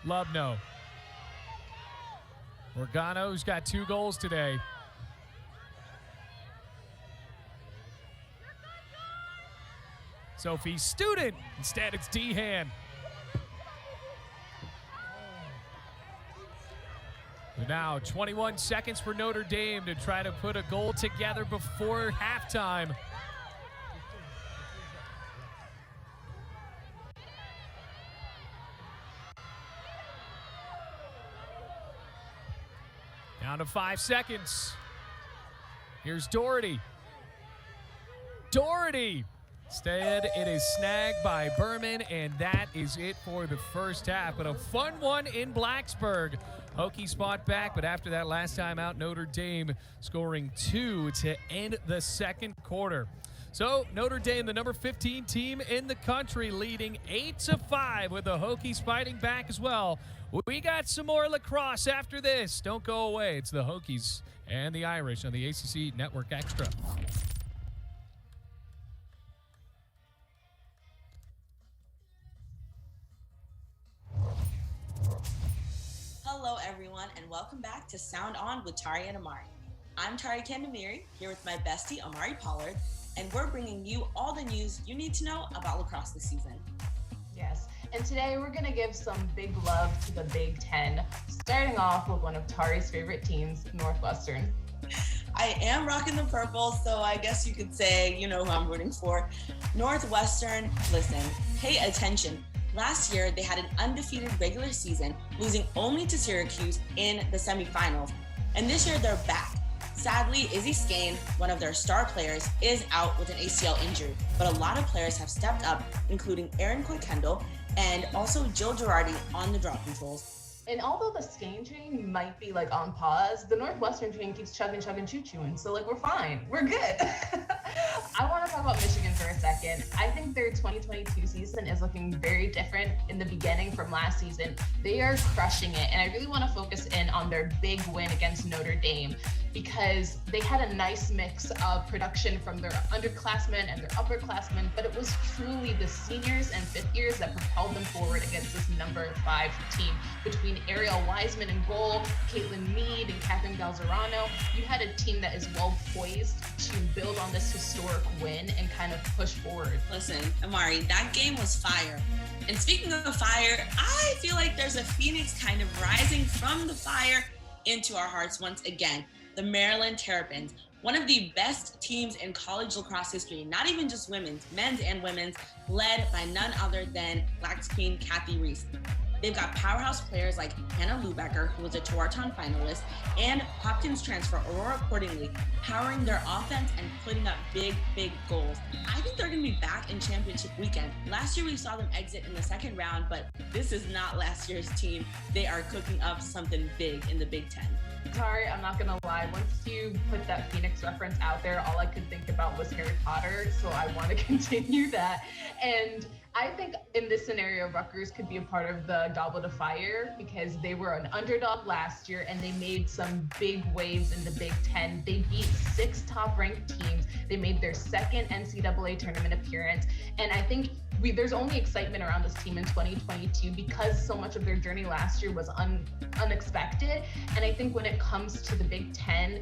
Lubno. Organo's got 2 goals today. Sophie Student. Instead, it's Dehan. Now 21 seconds for Notre Dame to try to put a goal together before halftime. Down to 5 seconds. Here's Doherty. Doherty. Instead, it is snagged by Berman, and that is it for the first half. But a fun one in Blacksburg. Hokies fought back, but after that last time out, Notre Dame scoring 2 to end the second quarter. So Notre Dame, the number 15 team in the country, leading 8-5 with the Hokies fighting back as well. We got some more lacrosse after this. Don't go away. It's the Hokies and the Irish on the ACC Network Extra. Hello everyone, and welcome back to Sound On with Tari and Amari. I'm Tari Kandamiri, here with my bestie Amari Pollard, and we're bringing you all the news you need to know about lacrosse this season. Yes, and today we're going to give some big love to the Big Ten, starting off with one of Tari's favorite teams, Northwestern. I am rocking the purple, so I guess you could say you know who I'm rooting for. Northwestern, listen, pay attention. Last year, they had an undefeated regular season, losing only to Syracuse in the semifinals. And this year, they're back. Sadly, Izzy Skane, one of their star players, is out with an ACL injury. But a lot of players have stepped up, including Erin Coy-Kendall and also Jill Girardi on the draw controls. And although the Skane train might be like on pause, the Northwestern train keeps chugging, choo-chooing. So like, we're fine, we're good. I want to talk about Michigan for a second. I think their 2022 season is looking very different in the beginning from last season. They are crushing it. And I really want to focus in on their big win against Notre Dame, because they had a nice mix of production from their underclassmen and their upperclassmen, but it was truly the seniors and fifth years that propelled them forward against this number 5 team. Between Ariel Wiseman in goal, Caitlin Mead, and Catherine Galzerano, you had a team that is well poised to build on this historic win and kind of push forward. Listen, Amari, that game was fire. And speaking of fire, I feel like there's a phoenix kind of rising from the fire into our hearts once again. The Maryland Terrapins, one of the best teams in college lacrosse history, not even just women's, men's and women's, led by none other than Blacks Queen Kathy Reese. They've got powerhouse players like Hannah Lubecker, who was a Tewaaraton finalist, and Hopkins transfer Aurora Cordingley, powering their offense and putting up big, big goals. I think they're going to be back in championship weekend. Last year, we saw them exit in the second round, but this is not last year's team. They are cooking up something big in the Big Ten. Sorry, I'm not gonna lie. Once you put that Phoenix reference out there, all I could think about was Harry Potter, so I want to continue that. And I think in this scenario, Rutgers could be a part of the Goblet of Fire because they were an underdog last year and they made some big waves in the Big Ten. They beat 6 top-ranked teams. They made their second NCAA tournament appearance. And I think there's only excitement around this team in 2022 because so much of their journey last year was unexpected. And I think when it comes to the Big Ten,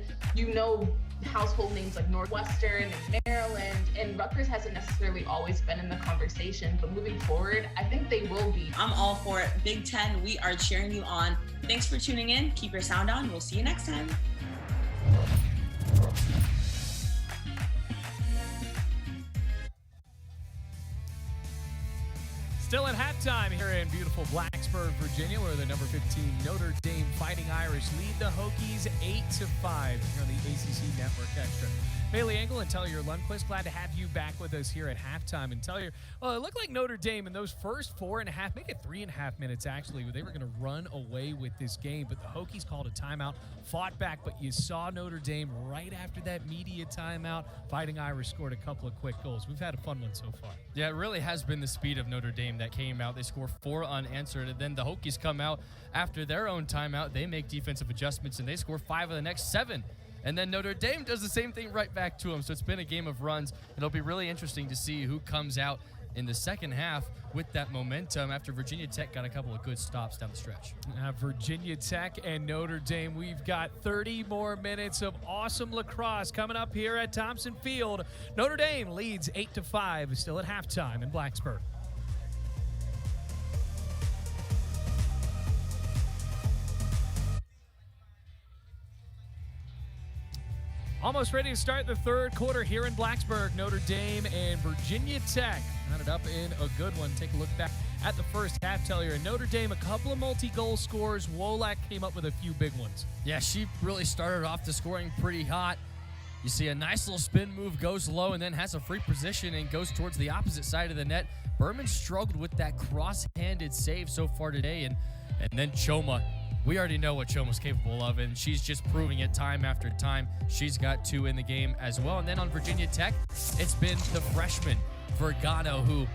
household names like Northwestern and Maryland, and Rutgers hasn't necessarily always been in the conversation, but moving forward, I think they will be. I'm all for it. Big Ten, we are cheering you on. Thanks for tuning in. Keep your sound on. We'll see you next time. Still at halftime here in beautiful Blacksburg, Virginia, where the number 15 Notre Dame Fighting Irish lead the Hokies 8-5 here on the ACC Network Extra. Bailey Engel and Taylor Lundquist, glad to have you back with us here at halftime. And Taylor, well, it looked like Notre Dame in those first 4.5, maybe 3.5 minutes actually, where they were going to run away with this game. But the Hokies called a timeout, fought back, but you saw Notre Dame right after that media timeout. Fighting Irish scored a couple of quick goals. We've had a fun one so far. Yeah, it really has been the speed of Notre Dame that came out. They score 4 unanswered, and then the Hokies come out after their own timeout. They make defensive adjustments, and they score 5 of the next 7. And then Notre Dame does the same thing right back to them. So it's been a game of runs. It'll be really interesting to see who comes out in the second half with that momentum after Virginia Tech got a couple of good stops down the stretch. Virginia Tech and Notre Dame, we've got 30 more minutes of awesome lacrosse coming up here at Thompson Field. Notre Dame leads 8-5, still at halftime in Blacksburg. Almost ready to start the third quarter here in Blacksburg. Notre Dame and Virginia Tech mounted up in a good one. Take a look back at the first half, Taylor. And Notre Dame, a couple of multi-goal scores. Wolak came up with a few big ones. Yeah, she really started off the scoring pretty hot. You see a nice little spin move, goes low, and then has a free position and goes towards the opposite side of the net. Berman struggled with that cross-handed save so far today. And then Choma. We already know what Choma's capable of, and she's just proving it time after time. She's got 2 in the game as well. And then on Virginia Tech, it's been the freshman, Vergano, who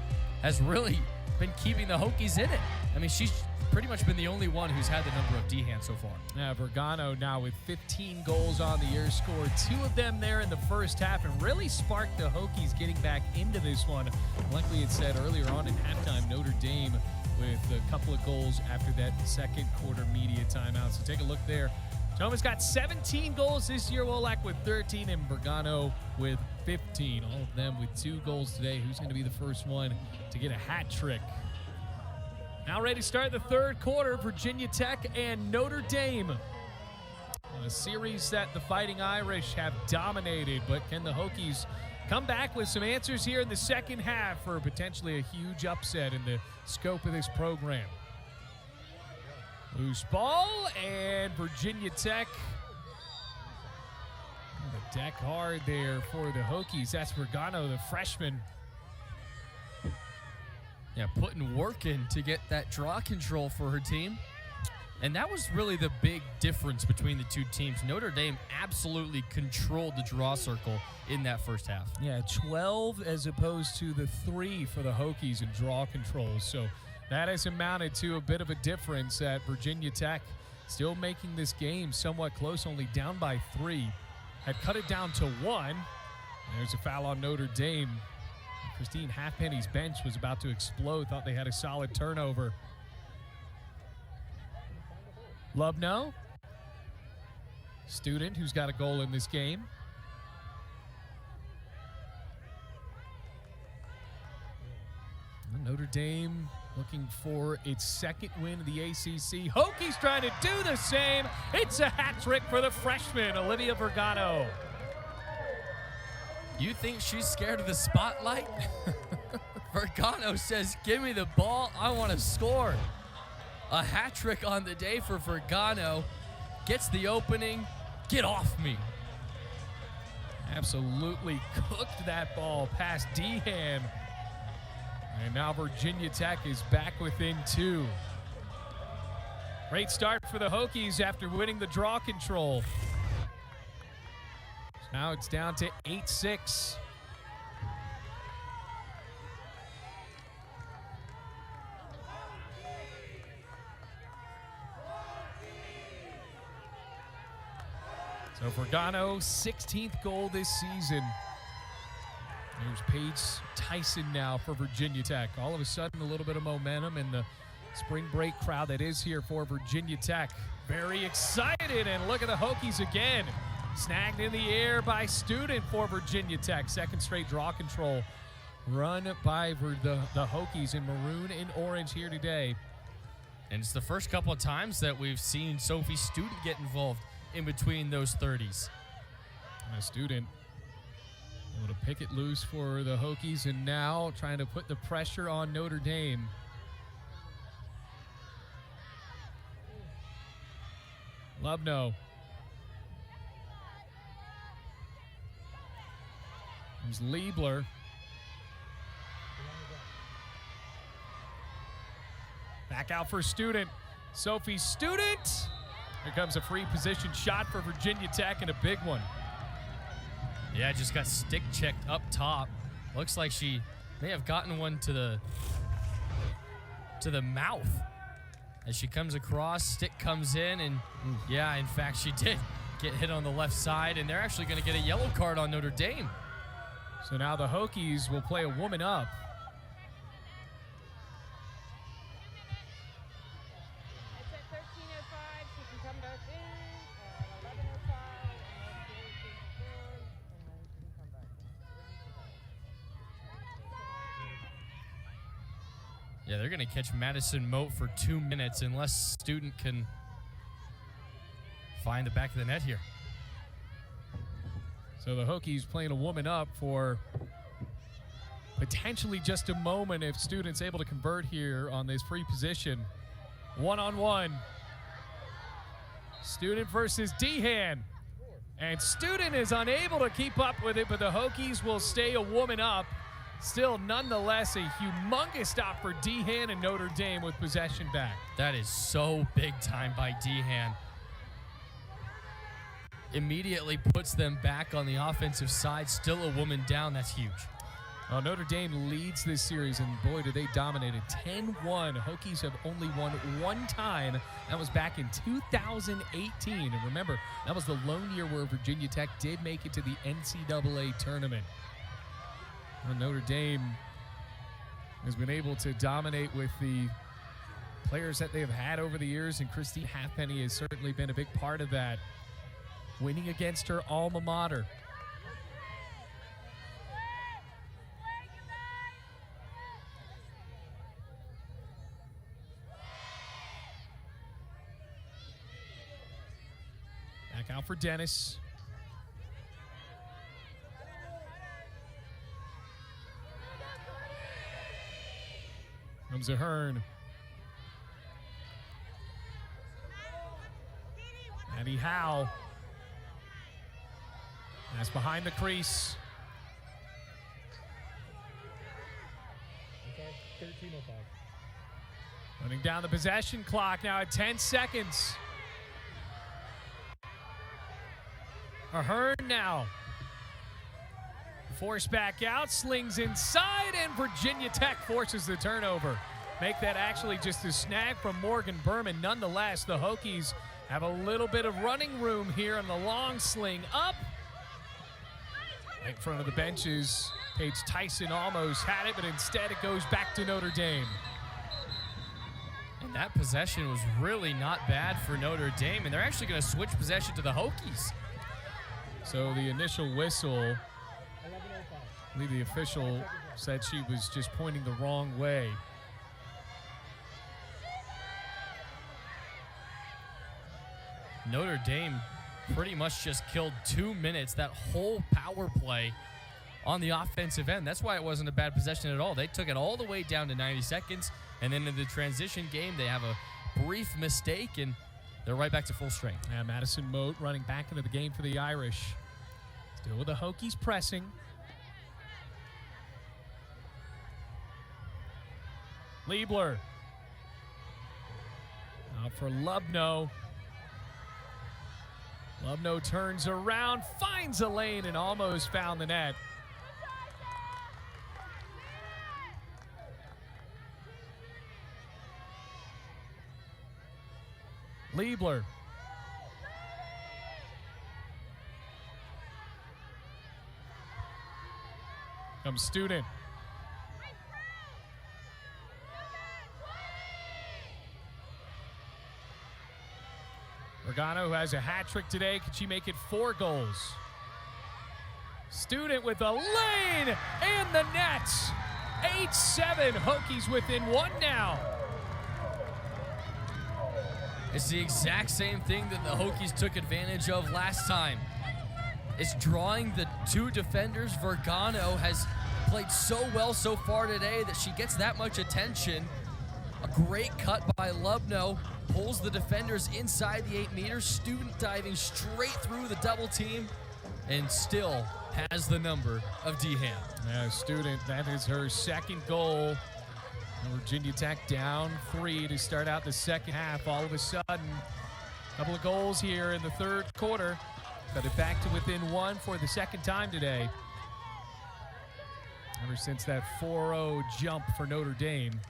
has really been keeping the Hokies in it. I mean, she's pretty much been the only one who's had the number of D-hands so far. Yeah, Vergano now with 15 goals on the year, scored 2 of them there in the first half and really sparked the Hokies getting back into this one. Like we had said earlier on in halftime, Notre Dame with a couple of goals after that second quarter media timeout. So take a look there. Thomas got 17 goals this year, Wolak with 13, and Bergano with 15. All of them with 2 goals today. Who's going to be the first one to get a hat trick? Now ready to start the third quarter, Virginia Tech and Notre Dame. A series that the Fighting Irish have dominated, but can the Hokies come back with some answers here in the second half for potentially a huge upset in the scope of this program? Loose ball, and Virginia Tech on the deck hard there for the Hokies. That's Vergano, the freshman. Yeah, putting work in to get that draw control for her team. And that was really the big difference between the two teams. Notre Dame absolutely controlled the draw circle in that first half. Yeah, 12 as opposed to the 3 for the Hokies in draw controls. So that has amounted to a bit of a difference at Virginia Tech. Still making this game somewhat close, only down by 3. Had cut it down to 1. There's a foul on Notre Dame. Christine Halfpenny's bench was about to explode. Thought they had a solid turnover. Lubno, student who's got a goal in this game. Notre Dame looking for its second win of the ACC. Hokies trying to do the same. It's a hat trick for the freshman, Olivia Vergano. You think she's scared of the spotlight? Vergano says, give me the ball, I want to score. A hat trick on the day for Vergano. Gets the opening. Get off me. Absolutely cooked that ball past Dehan. And now Virginia Tech is back within 2. Great start for the Hokies after winning the draw control. So now it's down to 8-6. So Vergano, 16th goal this season. There's Paige Tyson now for Virginia Tech. All of a sudden, a little bit of momentum in the spring break crowd that is here for Virginia Tech. Very excited, and look at the Hokies again. Snagged in the air by Student for Virginia Tech. Second straight draw control run by the Hokies in maroon and orange here today. And it's the first couple of times that we've seen Sophie Student get involved in between those 30s. And a Student able to pick it loose for the Hokies, and now trying to put the pressure on Notre Dame. Lubno. There's Liebler. Back out for Student. Sophie Student. Here comes a free position shot for Virginia Tech, and a big one. Yeah, just got stick checked up top. Looks like she may have gotten one to the mouth. As she comes across, stick comes in, and yeah, in fact, she did get hit on the left side, and they're actually going to get a yellow card on Notre Dame. So now the Hokies will play a woman up. It's at 13:05. She can come back in. 11:05. And then she can come back in. Yeah, they're going to catch Madison Moat for 2 minutes unless Student can find the back of the net here. So the Hokies playing a woman up for potentially just a moment if Student's able to convert here on this free position. One-on-one. Student versus Dehan. And Student is unable to keep up with it, but the Hokies will stay a woman up. Still, nonetheless, a humongous stop for Dehan and Notre Dame with possession back. That is so big time by Dehan. Immediately puts them back on the offensive side. Still a woman down. That's huge. Well, Notre Dame leads this series, and boy, do they dominate it. 10-1. Hokies have only won one time. That was back in 2018. And remember, that was the lone year where Virginia Tech did make it to the NCAA tournament. Well, Notre Dame has been able to dominate with the players that they have had over the years, and Christine Halfpenny has certainly been a big part of that. Winning against her alma mater. Back out for Dennis. Comes Ahern. Maddie Howe. That's behind the crease. Okay, 13:05. Running down the possession clock now at 10 seconds. Ahern now. Forced back out, slings inside, and Virginia Tech forces the turnover. Make that actually just a snag from Morgan Berman. Nonetheless, the Hokies have a little bit of running room here on the long sling up. Right in front of the benches, Paige Tyson almost had it, but instead it goes back to Notre Dame. And that possession was really not bad for Notre Dame, and they're actually going to switch possession to the Hokies. So the initial whistle, 11:05. I believe the official said she was just pointing the wrong way. Notre Dame pretty much just killed 2 minutes, that whole power play on the offensive end. That's why it wasn't a bad possession at all. They took it all the way down to 90 seconds, and then in the transition game, they have a brief mistake, and they're right back to full strength. Yeah, Madison Moat running back into the game for the Irish. Still with the Hokies pressing. Liebler. Out for Lubno. Lubno turns around, finds a lane, and almost found the net. Liebler. Comes Student. Vergano, who has a hat trick today, can she make it 4 goals? Student with a lane and the net. 8-7, Hokies within 1 now. It's the exact same thing that the Hokies took advantage of last time. It's drawing the 2 defenders. Vergano has played so well so far today that she gets that much attention. A great cut by Lubno. Pulls the defenders inside the 8 meters. Student diving straight through the double team and still has the number of D-Ham. Yeah, Student, that is her 2nd goal. Virginia Tech down 3 to start out the second half. All of a sudden, a couple of goals here in the 3rd quarter. Cut it back to within 1 for the 2nd time today. Ever since that 4-0 jump for Notre Dame.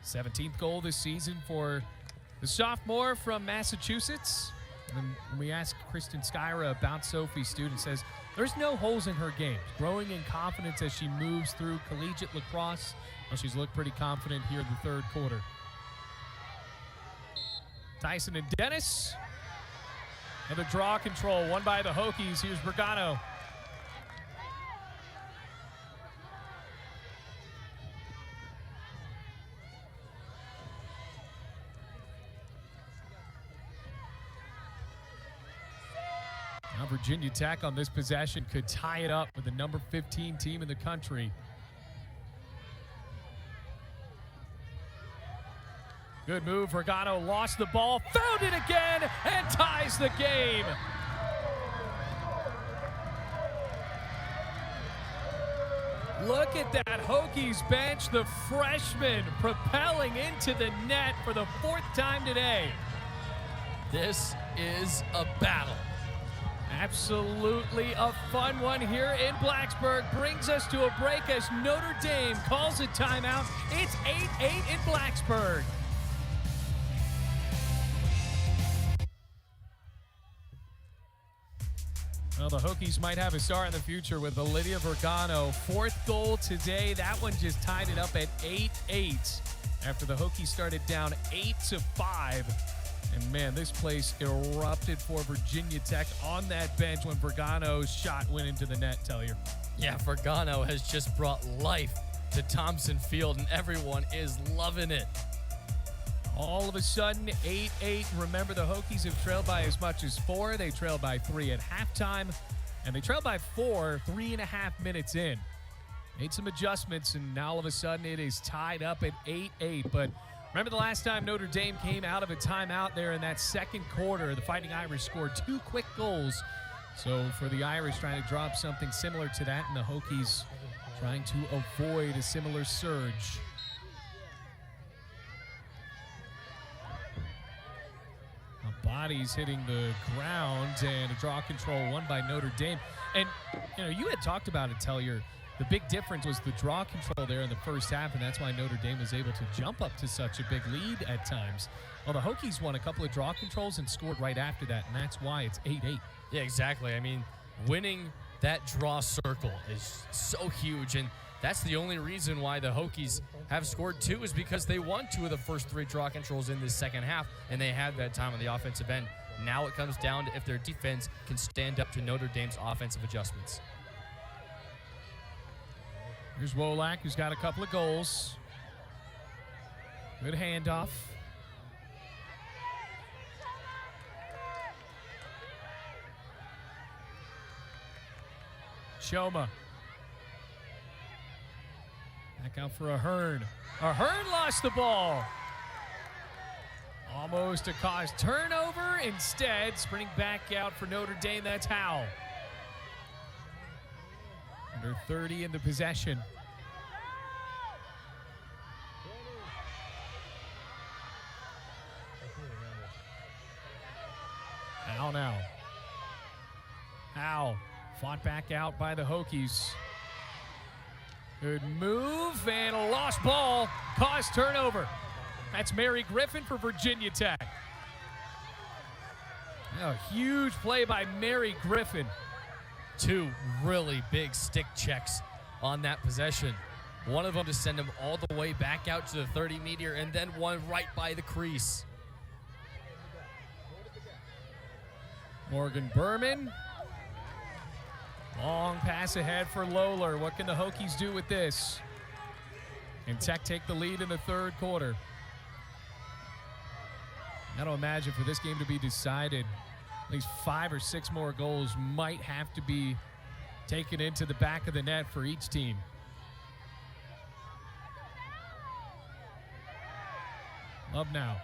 17th goal this season for the sophomore from Massachusetts. And when we asked Kristen Skyra about Sophie Student, says there's no holes in her game. Growing in confidence as she moves through collegiate lacrosse. Well, she's looked pretty confident here in the 3rd quarter. Tyson and Dennis. And the draw control, won by the Hokies. Here's Vergano. Now Virginia Tech on this possession could tie it up with the number 15 team in the country. Good move. Vergano lost the ball, found it again, and ties the game. Look at that Hokies bench. The freshman propelling into the net for the 4th time today. This is a battle. Absolutely a fun one here in Blacksburg. Brings us to a break as Notre Dame calls a timeout. It's 8-8 in Blacksburg. Well, the Hokies might have a star in the future with Olivia Vergano. 4th goal today. That one just tied it up at 8-8 after the Hokies started down 8-5. And, man, this place erupted for Virginia Tech on that bench when Vergano's shot went into the net, Tellier. Yeah, Vergano has just brought life to Thompson Field, and everyone is loving it. All of a sudden, 8-8. Remember, the Hokies have trailed by as much as 4. They trailed by 3 at halftime, and they trailed by 4 3.5 minutes in. Made some adjustments, and now all of a sudden it is tied up at 8-8. But remember the last time Notre Dame came out of a timeout there in that 2nd quarter, the Fighting Irish scored 2 quick goals. So for the Irish trying to drop something similar to that, and the Hokies trying to avoid a similar surge. Bodies hitting the ground, and a draw control won by Notre Dame. And, you know, you had talked about it, Tellier. The big difference was the draw control there in the first half, and that's why Notre Dame was able to jump up to such a big lead at times. Well, the Hokies won a couple of draw controls and scored right after that, and that's why it's 8-8. Yeah, exactly. I mean, winning that draw circle is so huge, and that's the only reason why the Hokies have scored 2 is because they won 2 of the first 3 draw controls in this second half, and they had that time on the offensive end. Now it comes down to if their defense can stand up to Notre Dame's offensive adjustments. Here's Wolak, who's got a couple of goals. Good handoff. Choma. Back out for Ahern. Ahern lost the ball. Almost a cause turnover. Instead, sprinting back out for Notre Dame, that's Howell. Under 30 in the possession. Fought back out by the Hokies. Good move and a lost ball. Caused turnover. That's Mary Griffin for Virginia Tech. A huge play by Mary Griffin. 2 really big stick checks on that possession. One of them to send him all the way back out to the 30-meter, and then one right by the crease. Morgan Berman. Long pass ahead for Lohler. What can the Hokies do with this? And Tech take the lead in the third quarter. I don't imagine for this game to be decided, at least 5 or 6 more goals might have to be taken into the back of the net for each team. Lubno.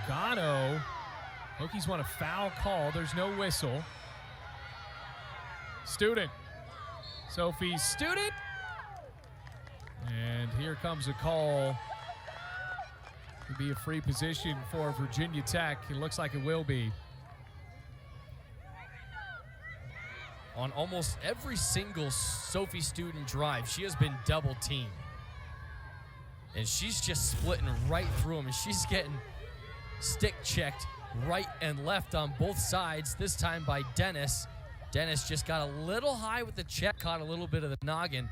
Organo. Hokies want a foul call. There's no whistle. Student. Sophie Student. And here comes a call. Could be a free position for Virginia Tech. It looks like it will be. On almost every single Sophie Student drive, she has been double teamed. And she's just splitting right through them. And she's getting stick checked right and left on both sides, this time by Dennis. Dennis just got a little high with the check, caught a little bit of the noggin.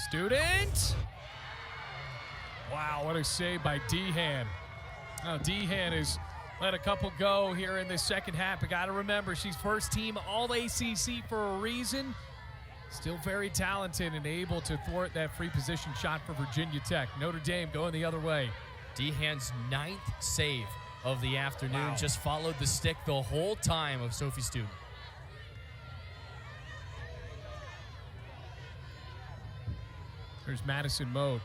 Student. Wow, what a save by Dehan. Now Dehan has let a couple go here in the second half, but got to remember, she's first team All-ACC for a reason. Still very talented and able to thwart that free position shot for Virginia Tech. Notre Dame going the other way. Dehan's 9th save of the afternoon. Wow. Just followed the stick the whole time of Sophie Student. There's Madison Mode.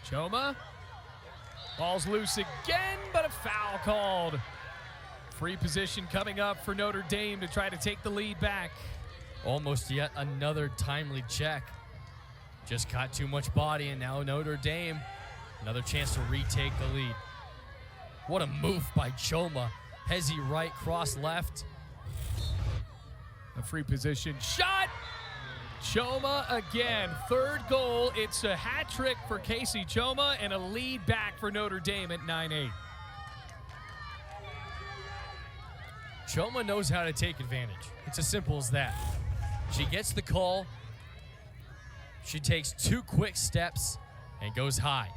Choma. Ball's loose again, but a foul called. Free position coming up for Notre Dame to try to take the lead back. Almost yet another timely check. Just got too much body, and now Notre Dame, another chance to retake the lead. What a move by Choma. Hezzy right, cross left. A free position shot. Choma again, 3rd goal. It's a hat trick for Casey Choma and a lead back for Notre Dame at 9-8. Choma knows how to take advantage. It's as simple as that. She gets the call. She takes 2 quick steps and goes high.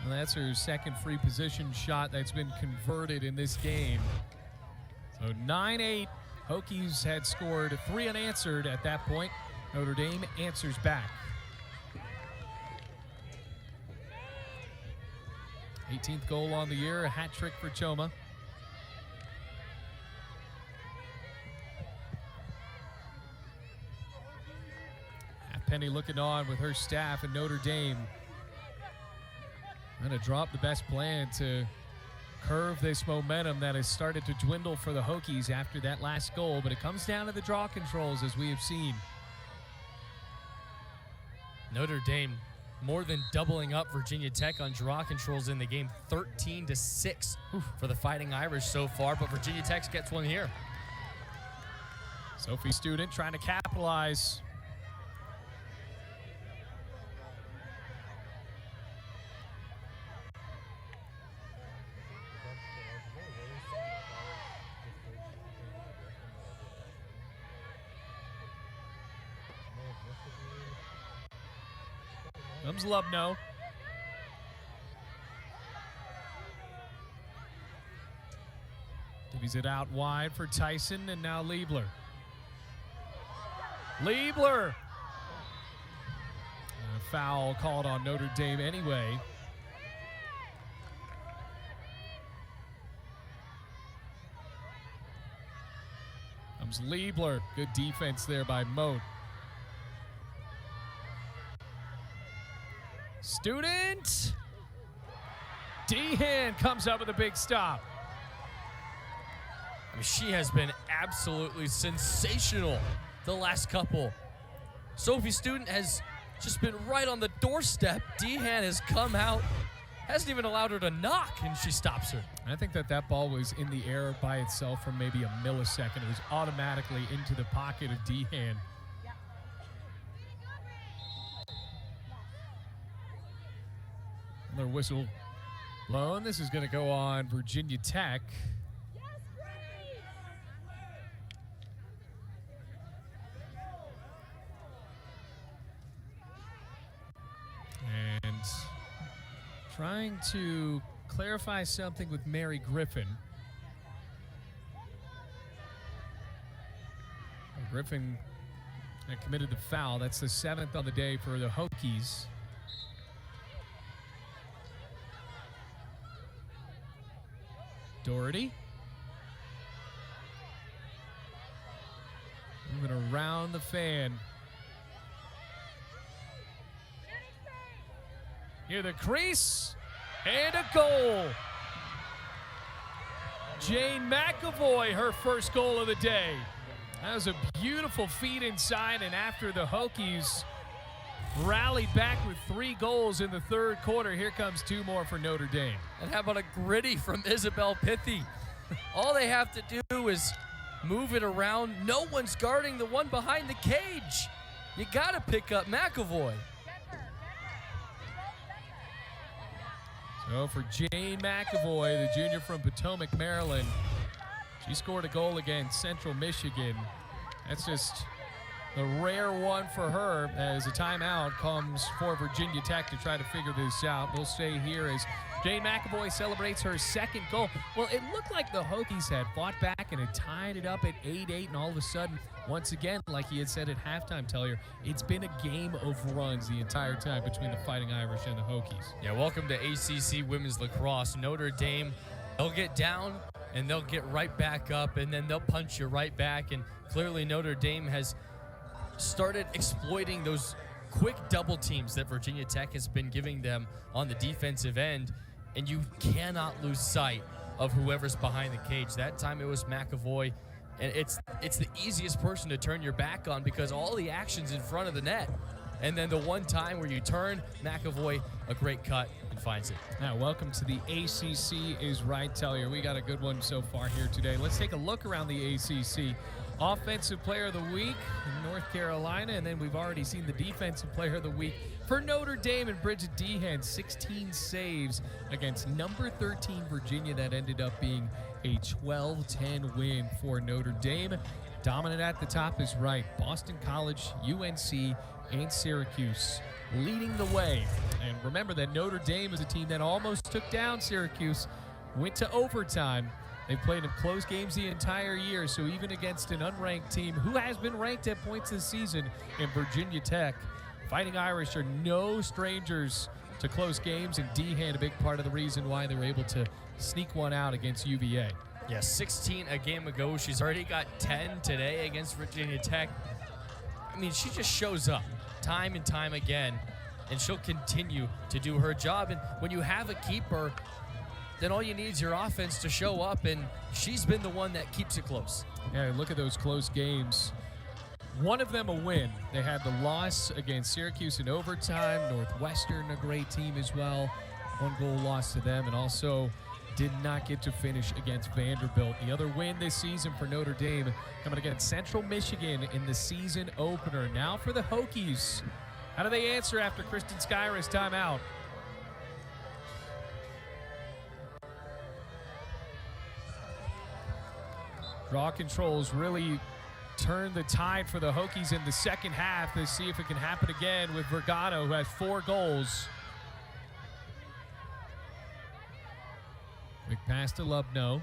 Well, that's her second free position shot that's been converted in this game. So 9-8. Hokies had scored 3 unanswered at that point. Notre Dame answers back. 18th goal on the year, a hat trick for Choma. Penny looking on with her staff, and Notre Dame going to drop the best plan to curve this momentum that has started to dwindle for the Hokies after that last goal, but it comes down to the draw controls, as we have seen. Notre Dame more than doubling up Virginia Tech on draw controls in the game, 13-6 for the Fighting Irish so far, but Virginia Tech gets one here. Sophie Student trying to capitalize. Comes Lubno. Divvies it out wide for Tyson, and now Liebler. Liebler! A foul called on Notre Dame anyway. Comes Liebler. Good defense there by Moat. Student. Dehan comes up with a big stop. I mean, she has been absolutely sensational the last couple. Sophie Student has just been right on the doorstep. Dehan has come out, hasn't even allowed her to knock, and she stops her. I think that ball was in the air by itself for maybe a millisecond. It was automatically into the pocket of Dehan. Another whistle blown. This is going to go on Virginia Tech. And trying to clarify something with Mary Griffin. Griffin committed the foul. That's the 7th on the day for the Hokies. Doherty. Moving around the fan. Near the crease. And a goal. Jane McAvoy, her first goal of the day. That was a beautiful feed inside, and after the Hokies rallied back with 3 goals in the third quarter, here comes 2 more for Notre Dame. And how about a gritty from Isabel Pithy? All they have to do is move it around. No one's guarding the one behind the cage. You got to pick up McAvoy. So for Jane McAvoy, the junior from Potomac, Maryland, she scored a goal against Central Michigan. That's just a rare one for her, as a timeout comes for Virginia Tech to try to figure this out. We'll stay here as Jane McAvoy celebrates her 2nd goal. Well, it looked like the Hokies had fought back and had tied it up at 8-8, and all of a sudden, once again, like he had said at halftime, Tellier, it's been a game of runs the entire time between the Fighting Irish and the Hokies. Yeah, welcome to ACC Women's Lacrosse. Notre Dame, they'll get down and they'll get right back up, and then they'll punch you right back. And clearly Notre Dame has started exploiting those quick double teams that Virginia Tech has been giving them on the defensive end, and you cannot lose sight of whoever's behind the cage. That time it was McAvoy, and it's the easiest person to turn your back on because all the action's in front of the net. And then the one time where you turn, McAvoy, a great cut, and finds it. Now, welcome to the ACC is right, Tellier. We got a good one so far here today. Let's take a look around the ACC. Offensive Player of the Week in North Carolina, and then we've already seen the Defensive Player of the Week for Notre Dame and Bridget Dehan. 16 saves against number 13 Virginia. That ended up being a 12-10 win for Notre Dame. Dominant at the top is right. Boston College, UNC, and Syracuse leading the way. And remember that Notre Dame is a team that almost took down Syracuse, went to overtime. They've played in close games the entire year, so even against an unranked team who has been ranked at points this season in Virginia Tech, Fighting Irish are no strangers to close games, and Dehan a big part of the reason why they were able to sneak one out against UVA. Yeah, 16 a game ago. She's already got 10 today against Virginia Tech. I mean, she just shows up time and time again, and she'll continue to do her job. And when you have a keeper, then all you need is your offense to show up, and she's been the one that keeps it close. Yeah, look at those close games. One of them a win. They had the loss against Syracuse in overtime. Northwestern, a great team as well. 1 goal loss to them, and also did not get to finish against Vanderbilt. The other win this season for Notre Dame coming against Central Michigan in the season opener. Now for the Hokies. How do they answer after Kristen Skyra's timeout? Draw controls really turned the tide for the Hokies in the second half. Let's see if it can happen again with Vergano, who has 4 goals. Quick pass to Lubno.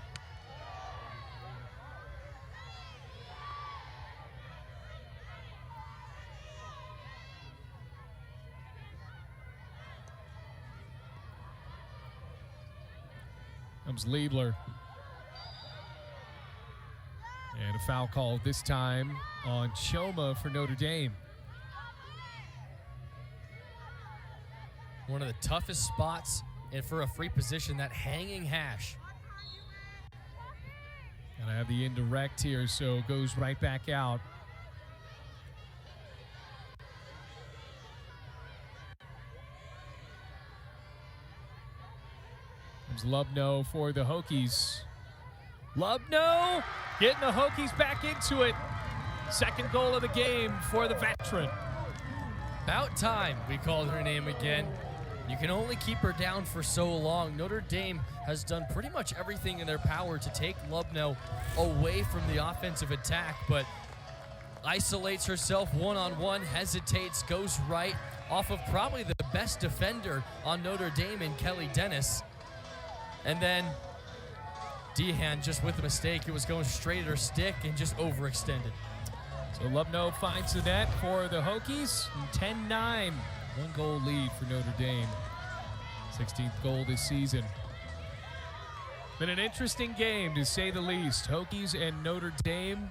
Comes Liebler. And a foul call this time on Choma for Notre Dame. One of the toughest spots and for a free position, that hanging hash. And I have the indirect here, so it goes right back out. Comes Lubno for the Hokies. Lubno getting the Hokies back into it. Second goal of the game for the veteran. About time we called her name again. You can only keep her down for so long. Notre Dame has done pretty much everything in their power to take Lubno away from the offensive attack, but isolates herself one-on-one, hesitates, goes right off of probably the best defender on Notre Dame in Kelly Dennis. And then Dehan just with a mistake. It was going straight at her stick and just overextended. So Lubno finds the net for the Hokies. 10-9. One goal lead for Notre Dame. 16th goal this season. Been an interesting game, to say the least. Hokies and Notre Dame,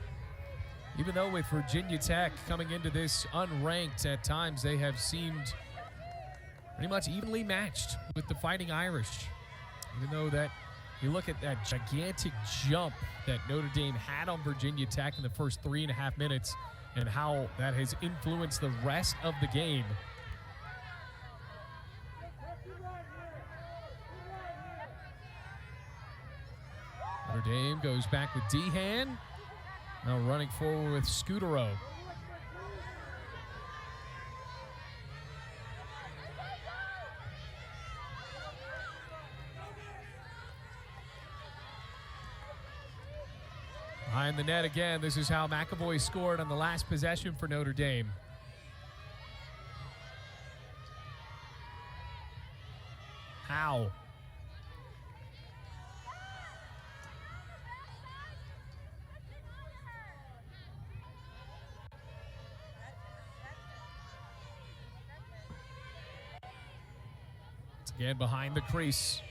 even though with Virginia Tech coming into this unranked at times, they have seemed pretty much evenly matched with the Fighting Irish. Even though that, you look at that gigantic jump that Notre Dame had on Virginia Tech in the first 3.5 minutes and how that has influenced the rest of the game. Notre Dame goes back with Dehan. Now running forward with Scudero. Behind the net again. This is how McAvoy scored on the last possession for Notre Dame. How? It's again behind the crease.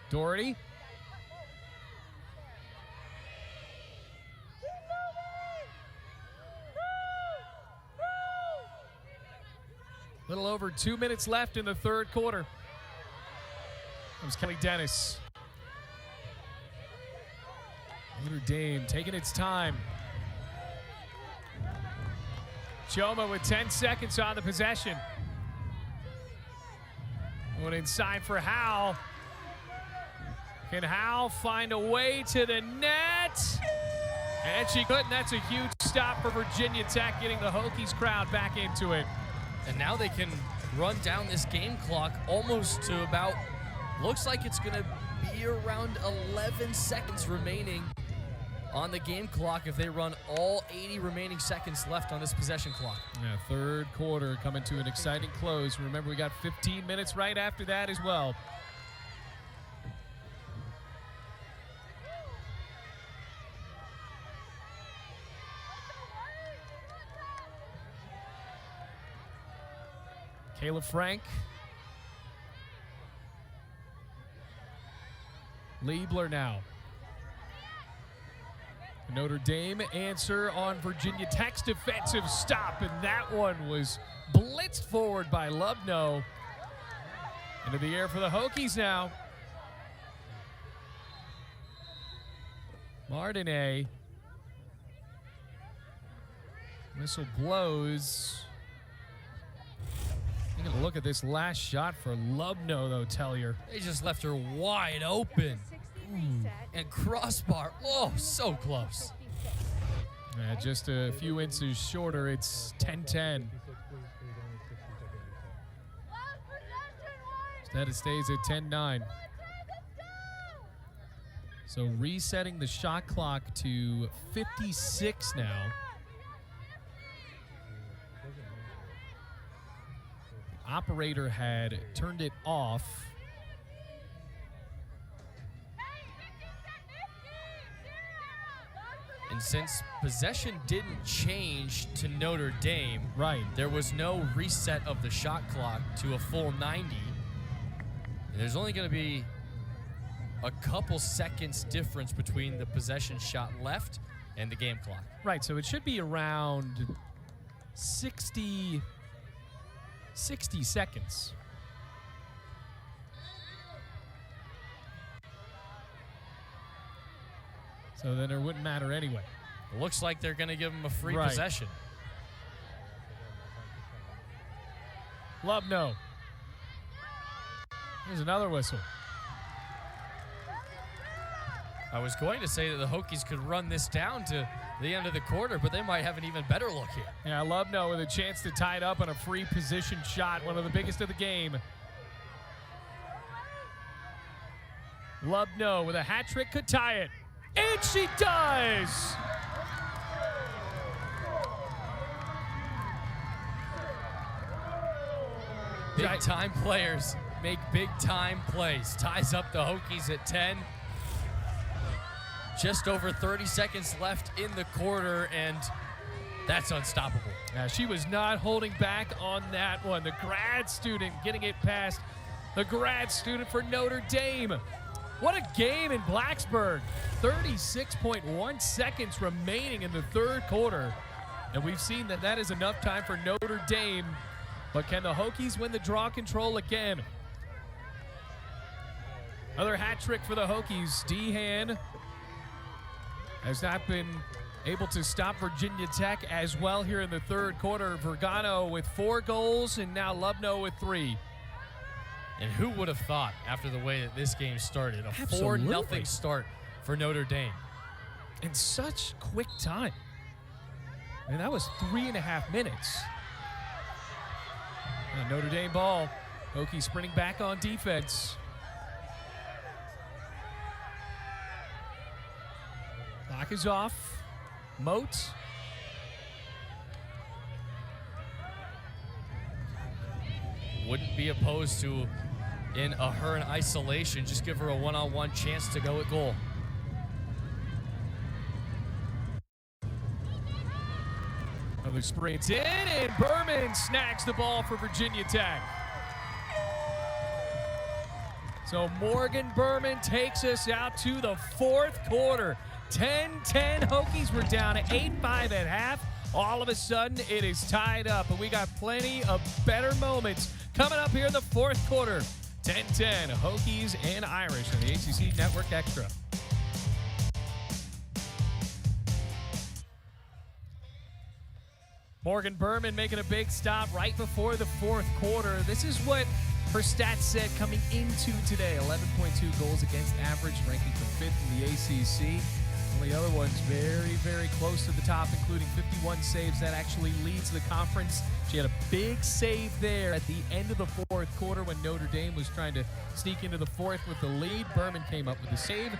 Doherty. Little over 2 minutes left in the third quarter. Comes Kelly Dennis. Notre Dame taking its time. Choma with 10 seconds on the possession. Going inside for Howe. Can Howe find a way to the net? And she couldn't. That's a huge stop for Virginia Tech, getting the Hokies crowd back into it. And now they can run down this game clock almost to about, looks like it's going to be around 11 seconds remaining on the game clock if they run all 80 remaining seconds left on this possession clock. Yeah, third quarter coming to an exciting close. Remember, we got 15 minutes right after that as well. Kayla Frank. Liebler now. Notre Dame answer on Virginia Tech's defensive stop, and that one was blitzed forward by Lubno. Into the air for the Hokies now. Martinet. Whistle blows. You're going to look at this last shot for Lubno, though, Tellier. They just left her wide open. And crossbar. Oh, so close. Just a few inches shorter. It's 10-10. Instead, it stays at 10-9. So resetting the shot clock to 56 now. The operator had turned it off. And since possession didn't change to Notre Dame, right, there was no reset of the shot clock to a full 90. And there's only going to be a couple seconds difference between the possession shot left and the game clock. Right, so it should be around 60 seconds. So then it wouldn't matter anyway. It looks like they're going to give him a free Right. possession. Lubno. Here's another whistle. I was going to say that the Hokies could run this down to the end of the quarter, but they might have an even better look here. Yeah, Lubno with a chance to tie it up on a free position shot, one of the biggest of the game. Lubno with a hat trick could tie it. And she does! Big time players make big time plays. Ties up the Hokies at 10. Just over 30 seconds left in the quarter, and that's unstoppable. Yeah, she was not holding back on that one. The grad student getting it past the grad student for Notre Dame. What a game in Blacksburg. 36.1 seconds remaining in the third quarter. And we've seen that that is enough time for Notre Dame. But can the Hokies win the draw control again? Another hat trick for the Hokies. Dehan has not been able to stop Virginia Tech as well here in the third quarter. Vergano with 4 goals and now Lubno with 3. And who would have thought after the way that this game started, a Absolutely. 4-0 start for Notre Dame. In such quick time. I mean, that was 3.5 minutes. And Notre Dame ball. Hokies sprinting back on defense. Clock is off. Moat. Wouldn't be opposed to her in isolation. Just give her a one-on-one chance to go at goal. Another sprint in, and Berman snags the ball for Virginia Tech. So Morgan Berman takes us out to the fourth quarter. 10-10 Hokies were down at 8-5 at half. All of a sudden, it is tied up, and we got plenty of better moments coming up here in the fourth quarter. 10-10 Hokies and Irish on the ACC Network Extra. Morgan Berman making a big stop right before the fourth quarter. This is what her stats said coming into today. 11.2 goals against average, ranking for 5th in the ACC. Only other ones very, very close to the top, including 51 saves. That actually leads the conference. She had a big save there at the end of the fourth quarter when Notre Dame was trying to sneak into the fourth with the lead. Berman came up with the save.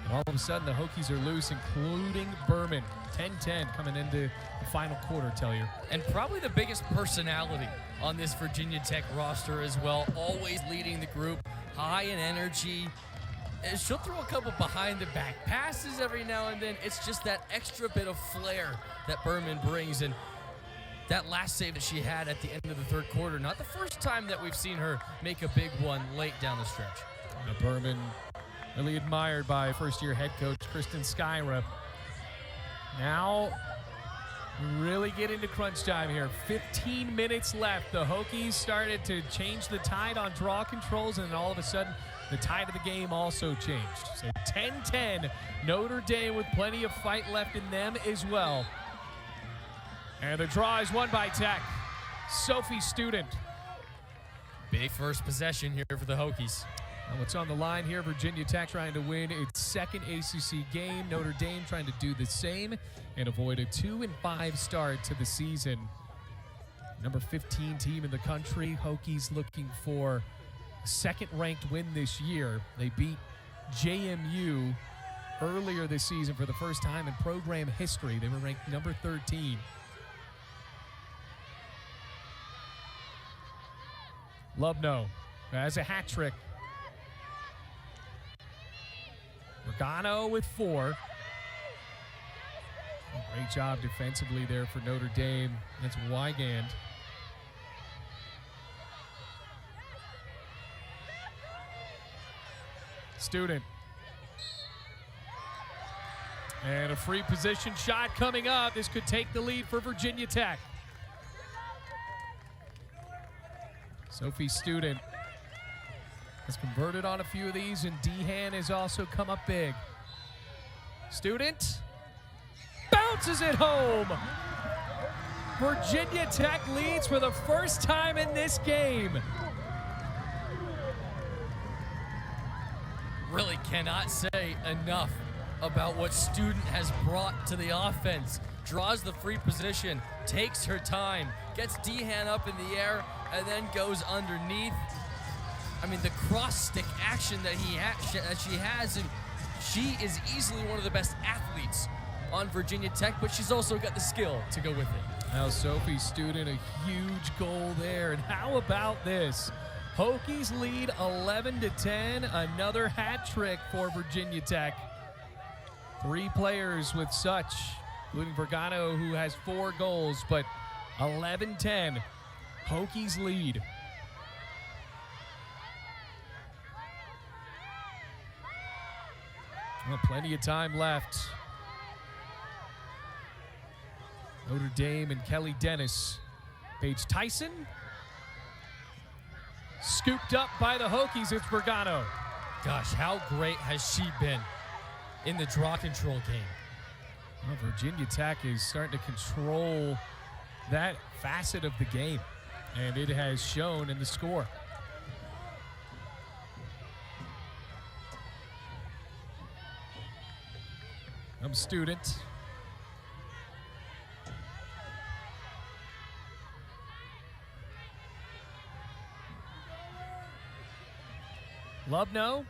And all of a sudden, the Hokies are loose, including Berman. 10-10 coming into the final quarter, Tellier. And probably the biggest personality on this Virginia Tech roster as well. Always leading the group, high in energy. And she'll throw a couple behind-the-back passes every now and then. It's just that extra bit of flair that Berman brings. And that last save that she had at the end of the third quarter, not the first time that we've seen her make a big one late down the stretch. Berman really admired by first-year head coach Kristen Skyra. Now, really get into crunch time here. 15 minutes left. The Hokies started to change the tide on draw controls, and then all of a sudden, the tide of the game also changed. So 10-10, Notre Dame with plenty of fight left in them as well. And the draw is won by Tech. Sophie Student. Big first possession here for the Hokies. And what's on the line here? Virginia Tech trying to win its second ACC game. Notre Dame trying to do the same and avoid a 2-5 start to the season. Number 15 team in the country. Hokies looking for a second-ranked win this year. They beat JMU earlier this season for the first time in program history. They were ranked number 13. Lubno has a hat trick. Vergano with 4. Great job defensively there for Notre Dame. That's Wygand. Student. And a free position shot coming up. This could take the lead for Virginia Tech. Sophie Student has converted on a few of these, and Dehan has also come up big. Student bounces it home. Virginia Tech leads for the first time in this game. Really cannot say enough about what Student has brought to the offense. Draws the free position, takes her time, gets Dehan up in the air, and then goes underneath. I mean, the cross-stick action that she has, and she is easily one of the best athletes on Virginia Tech, but she's also got the skill to go with it. Now Sophie Student, a huge goal there. And how about this? Hokies lead 11-10, another hat trick for Virginia Tech. 3 players with such, including Vergano, who has 4 goals, but 11-10, Hokies lead. Well, plenty of time left. Notre Dame and Kelly Dennis. Paige Tyson. Scooped up by the Hokies, it's Vergano. Gosh, how great has she been in the draw control game? Well, Virginia Tech is starting to control that facet of the game, and it has shown in the score. Student. Lubno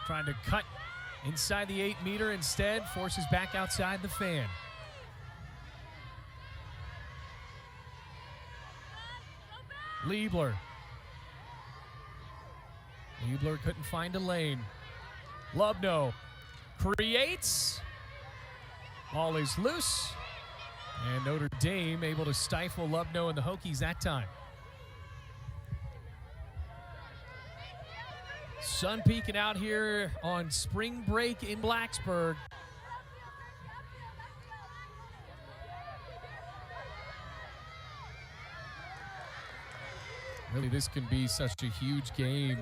trying to cut inside the 8-meter, instead forces back outside the fan. Liebler. Liebler couldn't find a lane. Lubno creates. Ball is loose. And Notre Dame able to stifle Lubno and the Hokies that time. Sun peeking out here on spring break in Blacksburg. Really, this can be such a huge game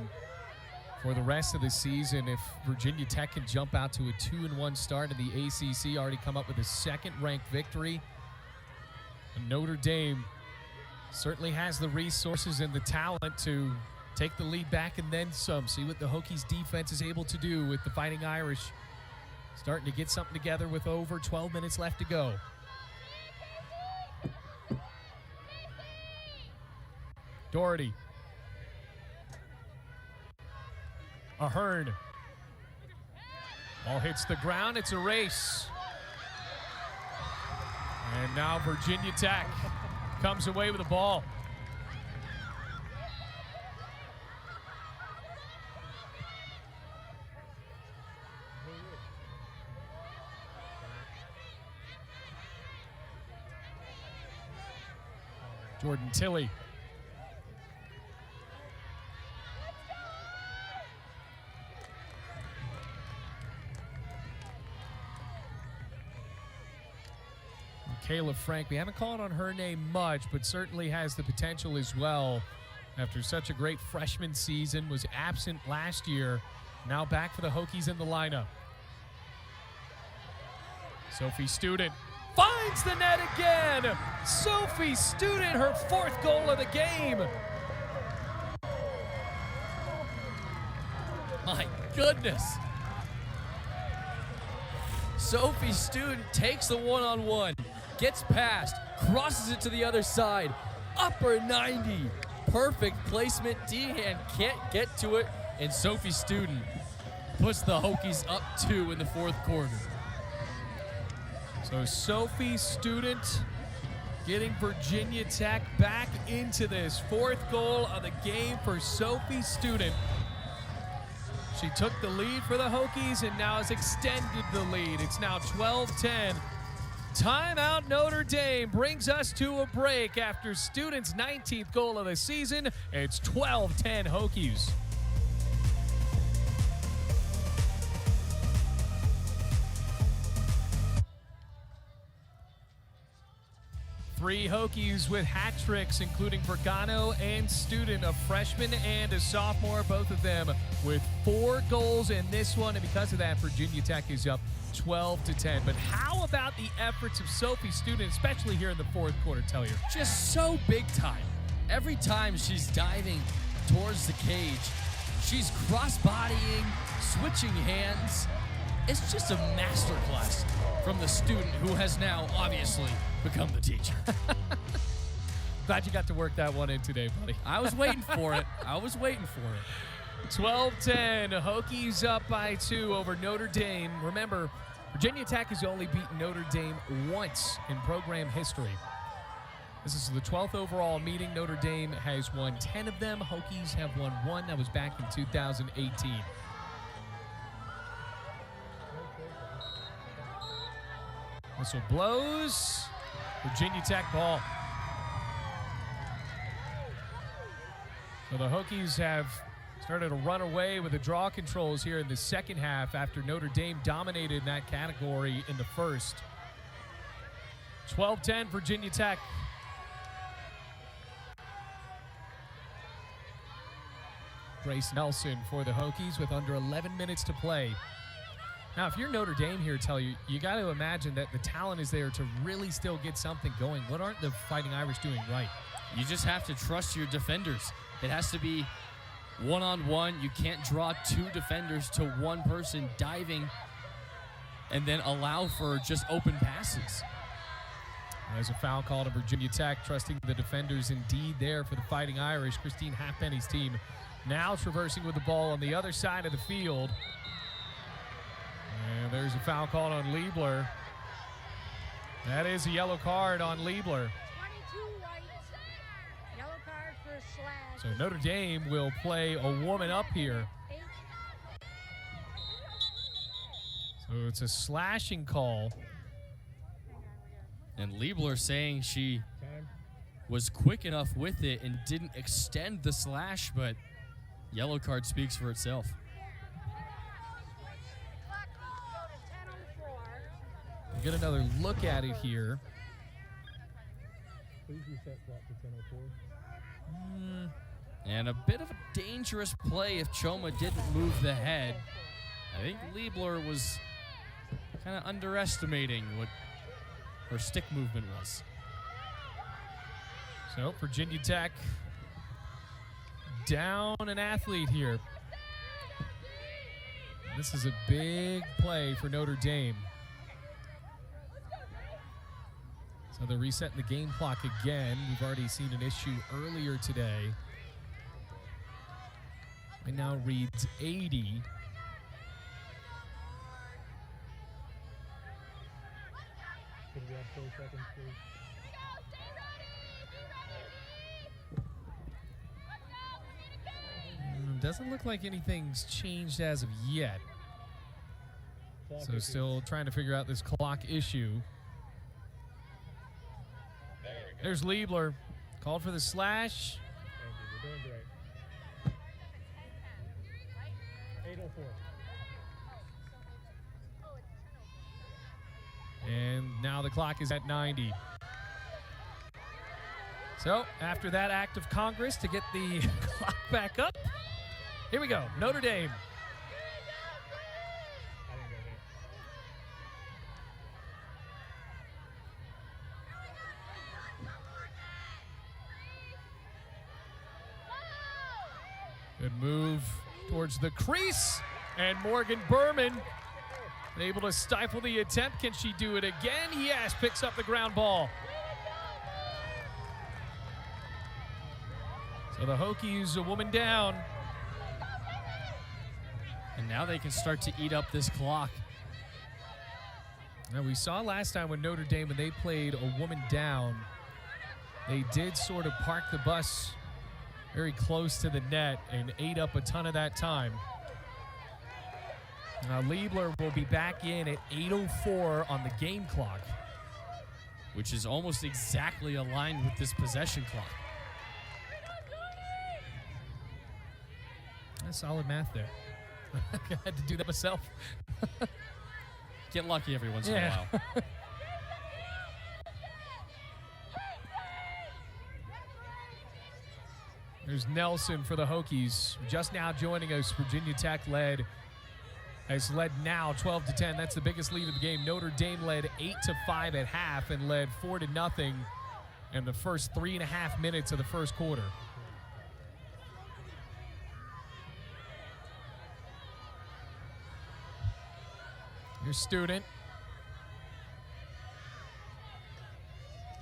for the rest of the season if Virginia Tech can jump out to a 2-1 start in the ACC, already come up with a second-ranked victory. And Notre Dame certainly has the resources and the talent to take the lead back and then some. See what the Hokies defense is able to do with the Fighting Irish starting to get something together with over 12 minutes left to go. Doherty. Ahern. Ball hits the ground. It's a race. And now Virginia Tech comes away with the ball. Jordan Tilley. Kayla Frank, we haven't called on her name much, but certainly has the potential as well. After such a great freshman season, was absent last year, now back for the Hokies in the lineup. Sophie Student finds the net again. Sophie Student, her 4th goal of the game. My goodness. Sophie Student takes the one-on-one, gets past, crosses it to the other side, upper 90. Perfect placement. Dehan can't get to it, and Sophie Student puts the Hokies up 2 in the 4th quarter. So Sophie Student getting Virginia Tech back into this. 4th goal of the game for Sophie Student. She took the lead for the Hokies and now has extended the lead. It's now 12-10. Timeout Notre Dame brings us to a break after Student's 19th goal of the season. It's 12-10 Hokies. 3 Hokies with hat tricks, including Vergano and Student, a freshman and a sophomore, both of them with 4 goals in this one. And because of that, Virginia Tech is up 12-10. But how about the efforts of Sophie Student, especially here in the fourth quarter, Tellier? Just so big time. Every time she's diving towards the cage, she's cross-bodying, switching hands. It's just a masterclass from the student who has now obviously become the teacher. Glad you got to work that one in today, buddy. I was waiting for it. 12-10, Hokies up by 2 over Notre Dame. Remember, Virginia Tech has only beaten Notre Dame once in program history. This is the 12th overall meeting. Notre Dame has won 10 of them. Hokies have won 1. That was back in 2018. Whistle blows. Virginia Tech ball. So the Hokies have started to run away with the draw controls here in the second half after Notre Dame dominated in that category in the first. 12-10 Virginia Tech. Grace Nelson for the Hokies with under 11 minutes to play. Now, if you're Notre Dame here, you got to imagine that the talent is there to really still get something going. What aren't the Fighting Irish doing right? You just have to trust your defenders. It has to be one-on-one. You can't draw 2 defenders to one person diving and then allow for just open passes. There's a foul call to Virginia Tech, trusting the defenders indeed there for the Fighting Irish. Christine Halfpenny's team now traversing with the ball on the other side of the field. And there's a foul called on Liebler. That is a yellow card on Liebler. 22 white. Yellow card for a slash. So Notre Dame will play a woman up here. 8. So it's a slashing call. And Liebler saying she was quick enough with it and didn't extend the slash, but yellow card speaks for itself. We'll get another look at it here. And a bit of a dangerous play if Choma didn't move the head. I think Liebler was kind of underestimating what her stick movement was. So Virginia Tech down an athlete here. This is a big play for Notre Dame. So they're resetting the game clock again. We've already seen an issue earlier today. It now reads 80. Could we have 4 seconds, please? Doesn't look like anything's changed as of yet. So still trying to figure out this clock issue. There's Liebler. Called for the slash. Thank you. You're doing great. 8:04. And now the clock is at 90. So after that act of Congress to get the clock back up, here we go. Notre Dame. I didn't go there. Good move towards the crease. And Morgan Berman able to stifle the attempt. Can she do it again? Yes, picks up the ground ball. So the Hokies, a woman down. And now they can start to eat up this clock. Now we saw last time when Notre Dame, when they played a woman down, they did sort of park the bus very close to the net and ate up a ton of that time. Now Liebler will be back in at 8:04 on the game clock, which is almost exactly aligned with this possession clock. That's solid math there. I had to do that myself. Get lucky every once in a while. There's Nelson for the Hokies. Just now joining us, Virginia Tech has led now 12-10. That's the biggest lead of the game. Notre Dame led 8-5 at half and led 4-0 in the first 3.5 minutes of the first quarter. Here's Student.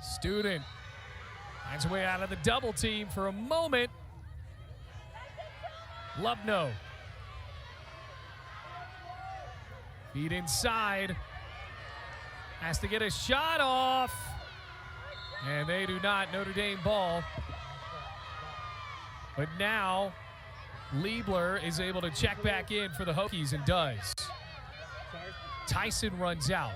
Student finds a way out of the double team for a moment. Lubno. Feed inside. Has to get a shot off. And they do not. Notre Dame ball. But now Liebler is able to check back in for the Hokies and does. Tyson runs out.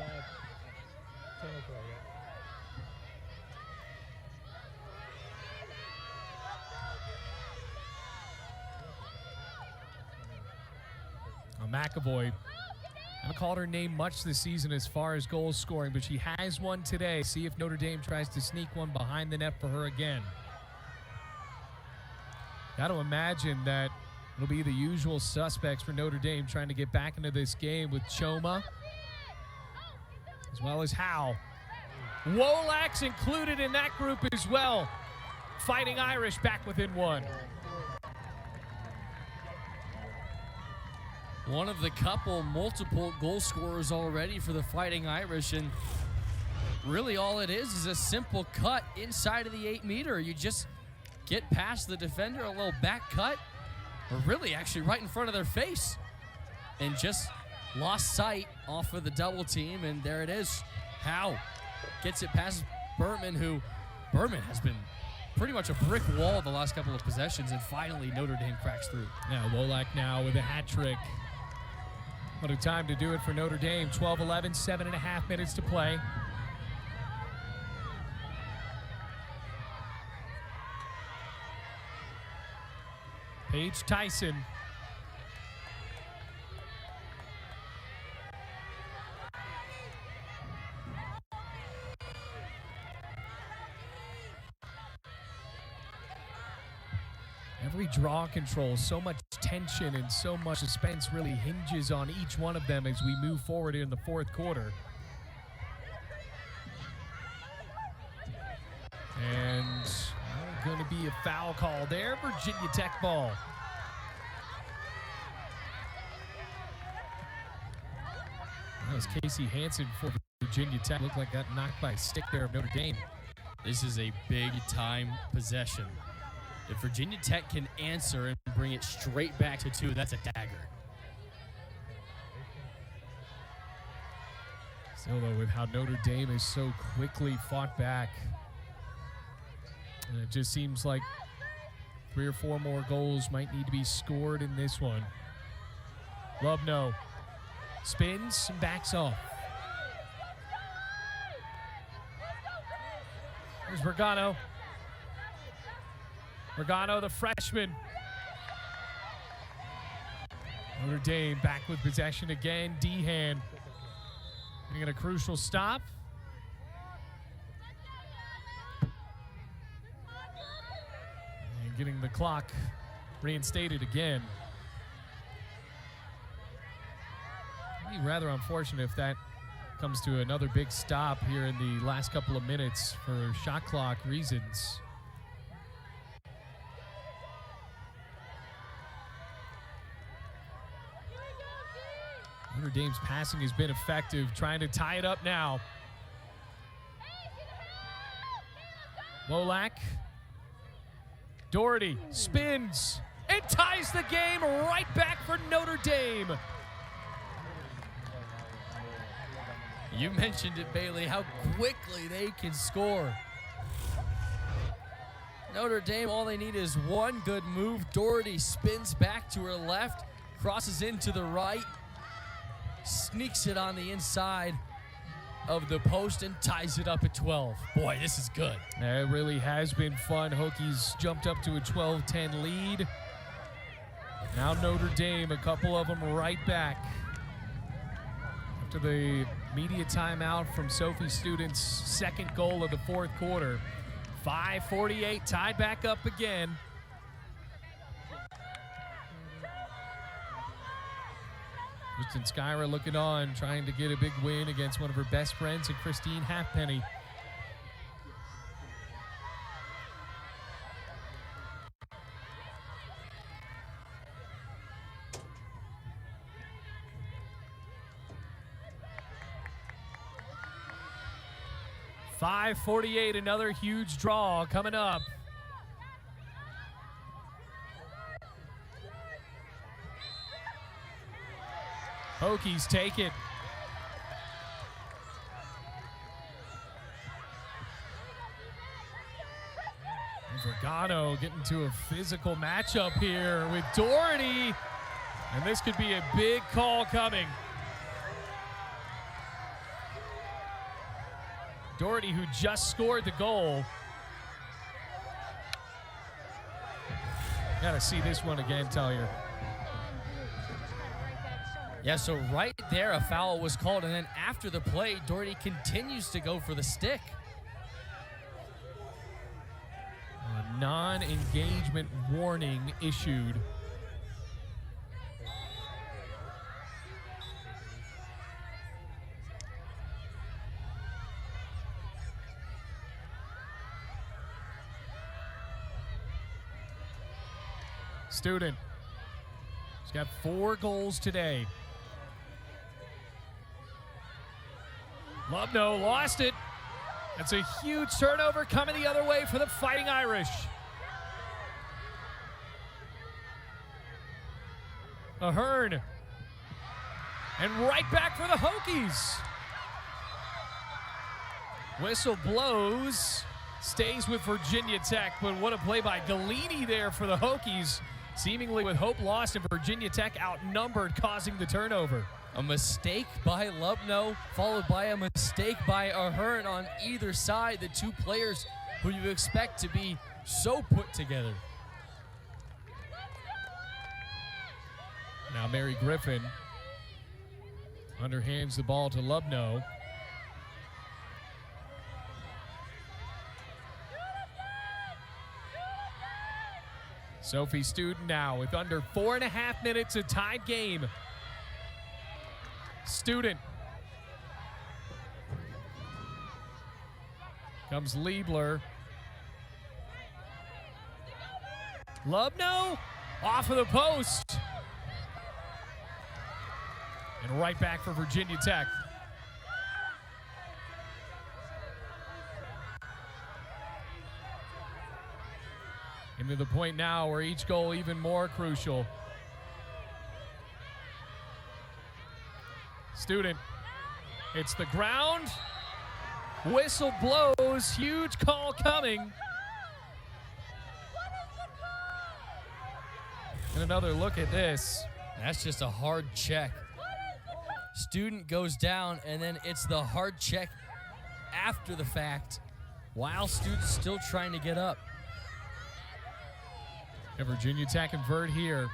10:04, McAvoy, I haven't called her name much this season as far as goal scoring, but she has one today. See if Notre Dame tries to sneak one behind the net for her again. Got to imagine that it'll be the usual suspects for Notre Dame trying to get back into this game with Choma, as well as Howe. Wolak's included in that group as well. Fighting Irish back within one. One of the multiple goal scorers already for the Fighting Irish, and really all it is a simple cut inside of the 8-meter. You just get past the defender, a little back cut, or really actually right in front of their face, and just lost sight off of the double team, and there it is. Howe gets it past Bertman, who has been pretty much a brick wall the last couple of possessions, and finally Notre Dame cracks through. Now Wolak now with a hat trick. What a time to do it for Notre Dame. 12-11, 7.5 minutes to play. Paige Tyson. Every draw control, so much tension and so much suspense really hinges on each one of them as we move forward in the fourth quarter. And going to be a foul call there. Virginia Tech ball. That was Casey Hansen for Virginia Tech. Looked like got knocked by a stick there of Notre Dame. This is a big-time possession. If Virginia Tech can answer and bring it straight back to 2, that's a dagger. Still, though, with how Notre Dame has so quickly fought back, and it just seems like 3 or 4 more goals might need to be scored in this one. Lubno spins and backs off. Here's Vergano. Vergano, the freshman. Notre Dame back with possession again. Dehan getting a crucial stop. And getting the clock reinstated again. It'd be rather unfortunate if that comes to another big stop here in the last couple of minutes for shot clock reasons. Notre Dame's passing has been effective, trying to tie it up now. Wolak. Doherty spins and ties the game right back for Notre Dame. You mentioned it, Bailey, how quickly they can score. Notre Dame, all they need is one good move. Doherty spins back to her left, crosses into the right, sneaks it on the inside of the post and ties it up at 12. Boy, this is good. It really has been fun. Hokies jumped up to a 12-10 lead. Now Notre Dame, a couple of them right back. After the media timeout from Sophie Student's second goal of the fourth quarter. 5:48, tied back up again. Kristen Skyra looking on, trying to get a big win against one of her best friends in Christine Halfpenny. .548, another huge draw coming up. Hokies take it. Vergano getting to a physical matchup here with Doherty. And this could be a big call coming. Doherty, who just scored the goal. Gotta see this one again, Tellier. Yeah, so right there, a foul was called, and then after the play, Doherty continues to go for the stick. A non-engagement warning issued. Student. He's got 4 goals today. Lubno lost it. That's a huge turnover coming the other way for the Fighting Irish. Ahern. And right back for the Hokies. Whistle blows. Stays with Virginia Tech, but what a play by Galini there for the Hokies. Seemingly with hope lost and Virginia Tech outnumbered, causing the turnover. A mistake by Lubno, followed by a mistake by Ahern on either side. The two players who you expect to be so put together. Now Mary Griffin underhands the ball to Lubno. Sophie Student now with under 4.5 minutes, a tied game. Student. Comes Liebler. Lubno off of the post. And right back for Virginia Tech. Into the point now where each goal even more crucial. Student hits the ground. Whistle blows. Huge call coming. And another look at this. That's just a hard check. Student goes down, and then it's the hard check after the fact, while Student's still trying to get up. And Virginia Tech convert here.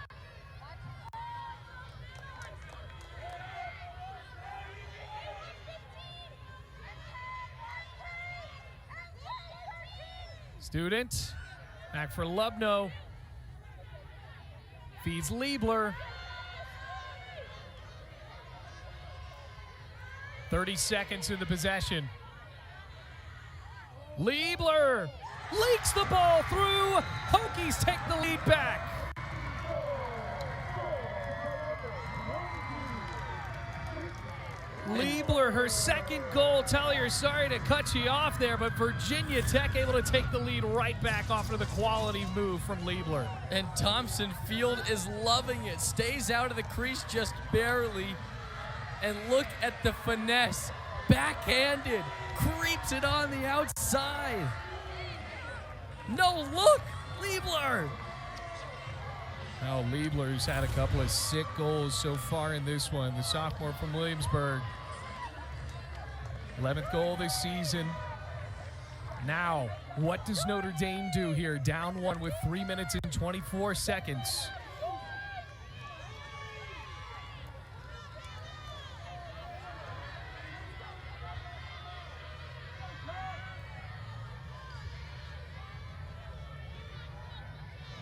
Student back for Lubno. Feeds Liebler. 30 seconds in the possession. Liebler leaks the ball through. Hokies take the lead back. Liebler, her second goal. Tellier, sorry to cut you off there, but Virginia Tech able to take the lead right back off of the quality move from Liebler. And Thompson Field is loving it. Stays out of the crease just barely. And look at the finesse. Backhanded. Creeps it on the outside. No, look! Liebler! Now Liebler's had a couple of sick goals so far in this one. The sophomore from Williamsburg. 11th goal this season. Now, what does Notre Dame do here? Down 1 with 3 minutes and 24 seconds.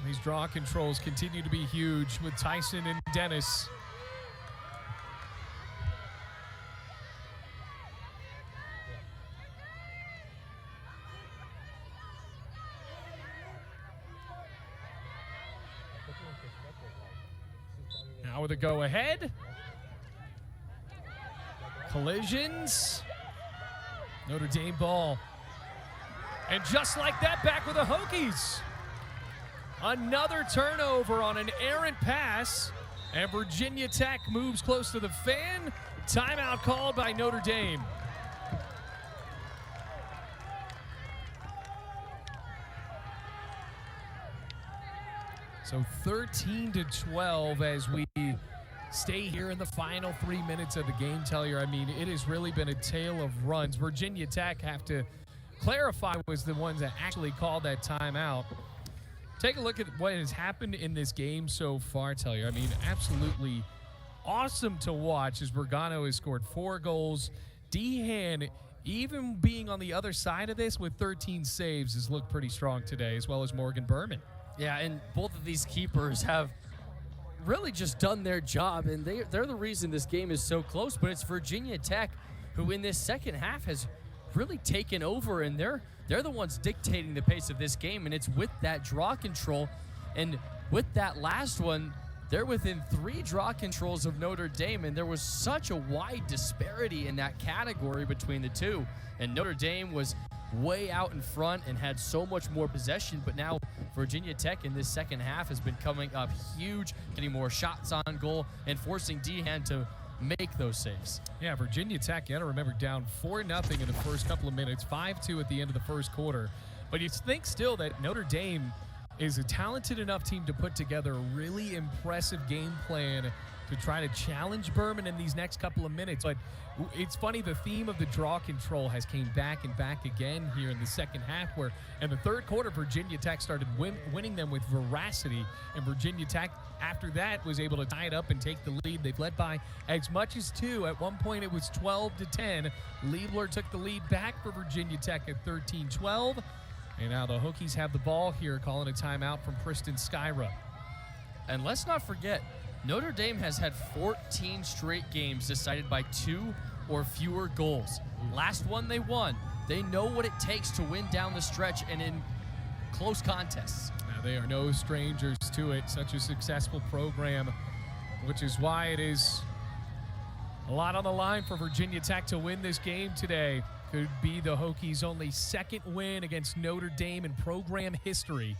These draw controls continue to be huge with Tyson and Dennis. Now with a go-ahead. Collisions. Notre Dame ball. And just like that, back with the Hokies. Another turnover on an errant pass. And Virginia Tech moves close to the fan. Timeout called by Notre Dame. So 13-12 as we stay here in the final 3 minutes of the game, Tellier. I mean, it has really been a tale of runs. Virginia Tech, have to clarify, was the ones that actually called that timeout. Take a look at what has happened in this game so far, Tellier. I mean, absolutely awesome to watch as Bergano has scored 4 goals. Dehan, even being on the other side of this with 13 saves, has looked pretty strong today, as well as Morgan Berman. Yeah, and both of these keepers have really just done their job, and they're the reason this game is so close. But it's Virginia Tech who in this second half has really taken over, and they're the ones dictating the pace of this game, and it's with that draw control. And with that last one, they're within 3 draw controls of Notre Dame, and there was such a wide disparity in that category between the two. And Notre Dame was way out in front and had so much more possession, but now Virginia Tech in this second half has been coming up huge, getting more shots on goal and forcing Dehan to make those saves. Yeah, Virginia Tech, you got to remember, down 4-0 in the first couple of minutes, 5-2 at the end of the first quarter. But you think still that Notre Dame is a talented enough team to put together a really impressive game plan to try to challenge Berman in these next couple of minutes. But it's funny, the theme of the draw control has came back and back again here in the second half, where in the third quarter, Virginia Tech started winning them with veracity, and Virginia Tech, after that, was able to tie it up and take the lead. They've led by as much as 2. At one point, it was 12-10. Liebler took the lead back for Virginia Tech at 13-12. And now the Hokies have the ball here, calling a timeout from Kristen Skyra. And let's not forget, Notre Dame has had 14 straight games decided by 2 or fewer goals. Last one they won. They know what it takes to win down the stretch and in close contests. Now, they are no strangers to it. Such a successful program, which is why it is a lot on the line for Virginia Tech to win this game today. Could be the Hokies' only second win against Notre Dame in program history.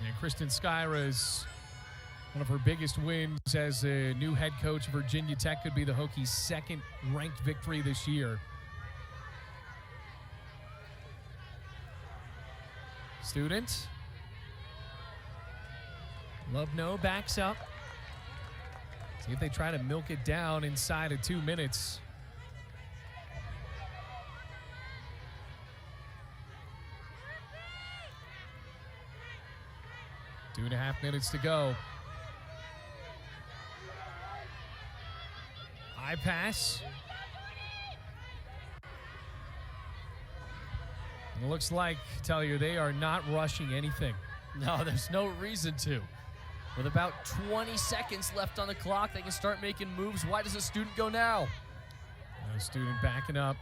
And Kristen Skyra's one of her biggest wins as a new head coach of Virginia Tech. Could be the Hokies' second ranked victory this year. Student. Loveno backs up. See if they try to milk it down inside of 2 minutes. 2.5 minutes to go. High pass. It looks like, tell you, they are not rushing anything. No, there's no reason to. With about 20 seconds left on the clock, they can start making moves. Why does the student go now? No student backing up.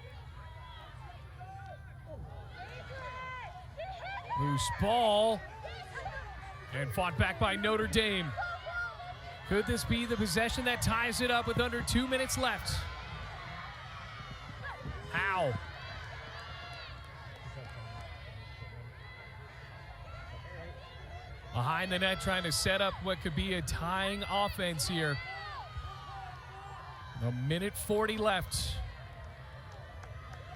Loose ball. And fought back by Notre Dame. Could this be the possession that ties it up with under 2 minutes left? How? Behind the net, trying to set up what could be a tying offense here. A minute 40 left.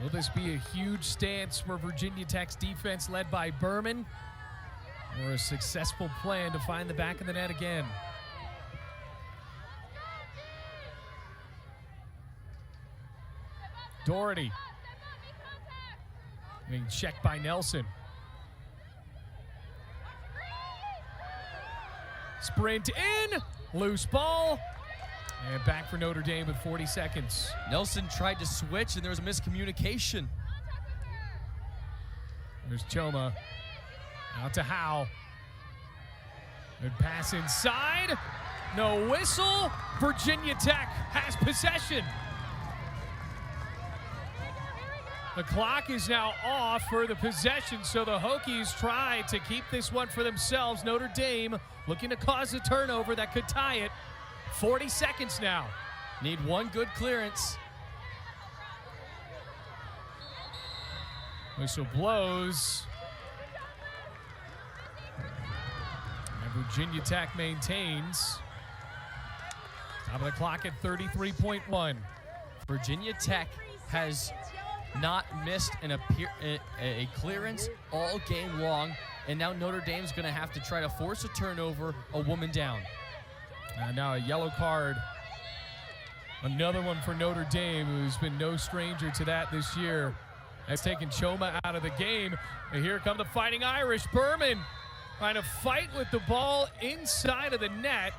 Will this be a huge stance for Virginia Tech's defense led by Berman? Or a successful plan to find the back of the net again? Doherty. Being checked by Nelson. Sprint in. Loose ball. And back for Notre Dame with 40 seconds. Nelson tried to switch and there was a miscommunication. There's Choma. Out to Howe. Good pass inside. No whistle. Virginia Tech has possession. The clock is now off for the possession, so the Hokies try to keep this one for themselves. Notre Dame looking to cause a turnover that could tie it. 40 seconds now. Need one good clearance. Whistle blows. And Virginia Tech maintains. Top of the clock at 33.1. Virginia Tech has not missed a clearance all game long, and now Notre Dame's going to have to try to force a turnover, a woman down. Now a yellow card. Another one for Notre Dame, who's been no stranger to that this year. That's taken Choma out of the game. And here come the Fighting Irish. Berman trying to fight with the ball inside of the net.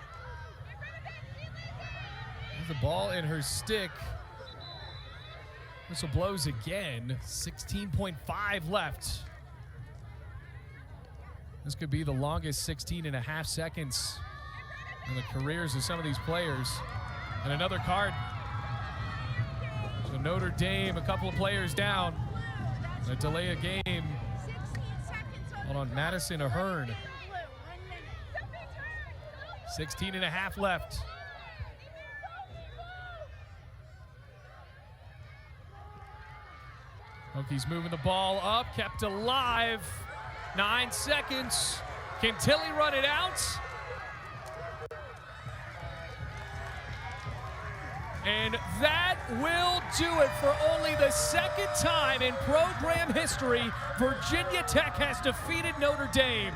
There's the ball in her stick. Whistle blows again. 16.5 left. This could be the longest 16.5 seconds in the careers of some of these players. And another card. So Notre Dame, a couple of players down. A delay a game. Hold on, Madison Ahern. 16.5 left. Hokies moving the ball up, kept alive. 9 seconds. Can Tilly run it out? And that will do it for only the second time in program history. Virginia Tech has defeated Notre Dame.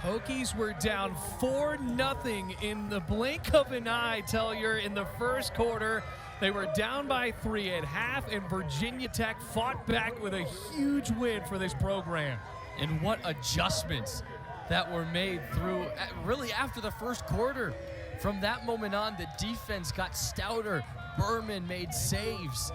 Hokies were down 4-0 in the blink of an eye, Tellier, in the first quarter. They were down by 3 at half, and Virginia Tech fought back with a huge win for this program. And what adjustments that were made through, really after the first quarter. From that moment on, the defense got stouter. Berman made saves.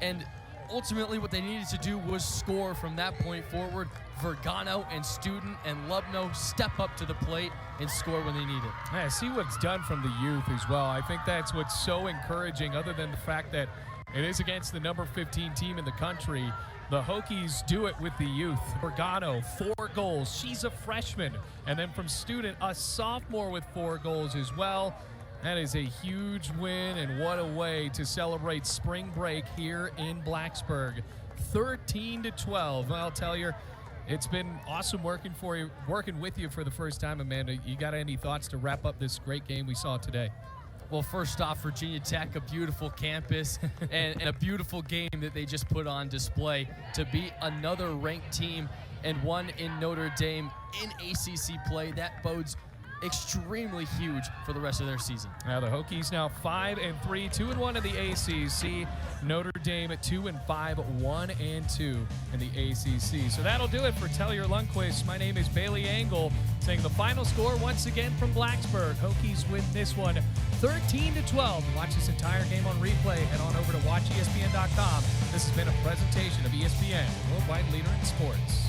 And ultimately what they needed to do was score from that point forward. Vergano and Student and Lubno step up to the plate and score when they need it. Yeah, see what's done from the youth as well. I think that's what's so encouraging, other than the fact that it is against the number 15 team in the country. The Hokies do it with the youth. Vergano, 4 goals. She's a freshman. And then from Student, a sophomore with 4 goals as well. That is a huge win, and what a way to celebrate spring break here in Blacksburg. 13-12. I'll tell you, it's been awesome working with you for the first time, Amanda. You got any thoughts to wrap up this great game we saw today? Well, first off, Virginia Tech, a beautiful campus and a beautiful game that they just put on display to beat another ranked team and one in Notre Dame in ACC play. That bodes extremely huge for the rest of their season. Now the Hokies now 5-3, 2-1 in the ACC. Notre Dame at 2-5, 1-2 in the ACC. So that'll do it for Tellier Lundquist. My name is Bailey Angle, saying the final score once again from Blacksburg. Hokies win this one 13-12. Watch this entire game on replay. Head on over to watchespn.com. This has been a presentation of ESPN, worldwide leader in sports.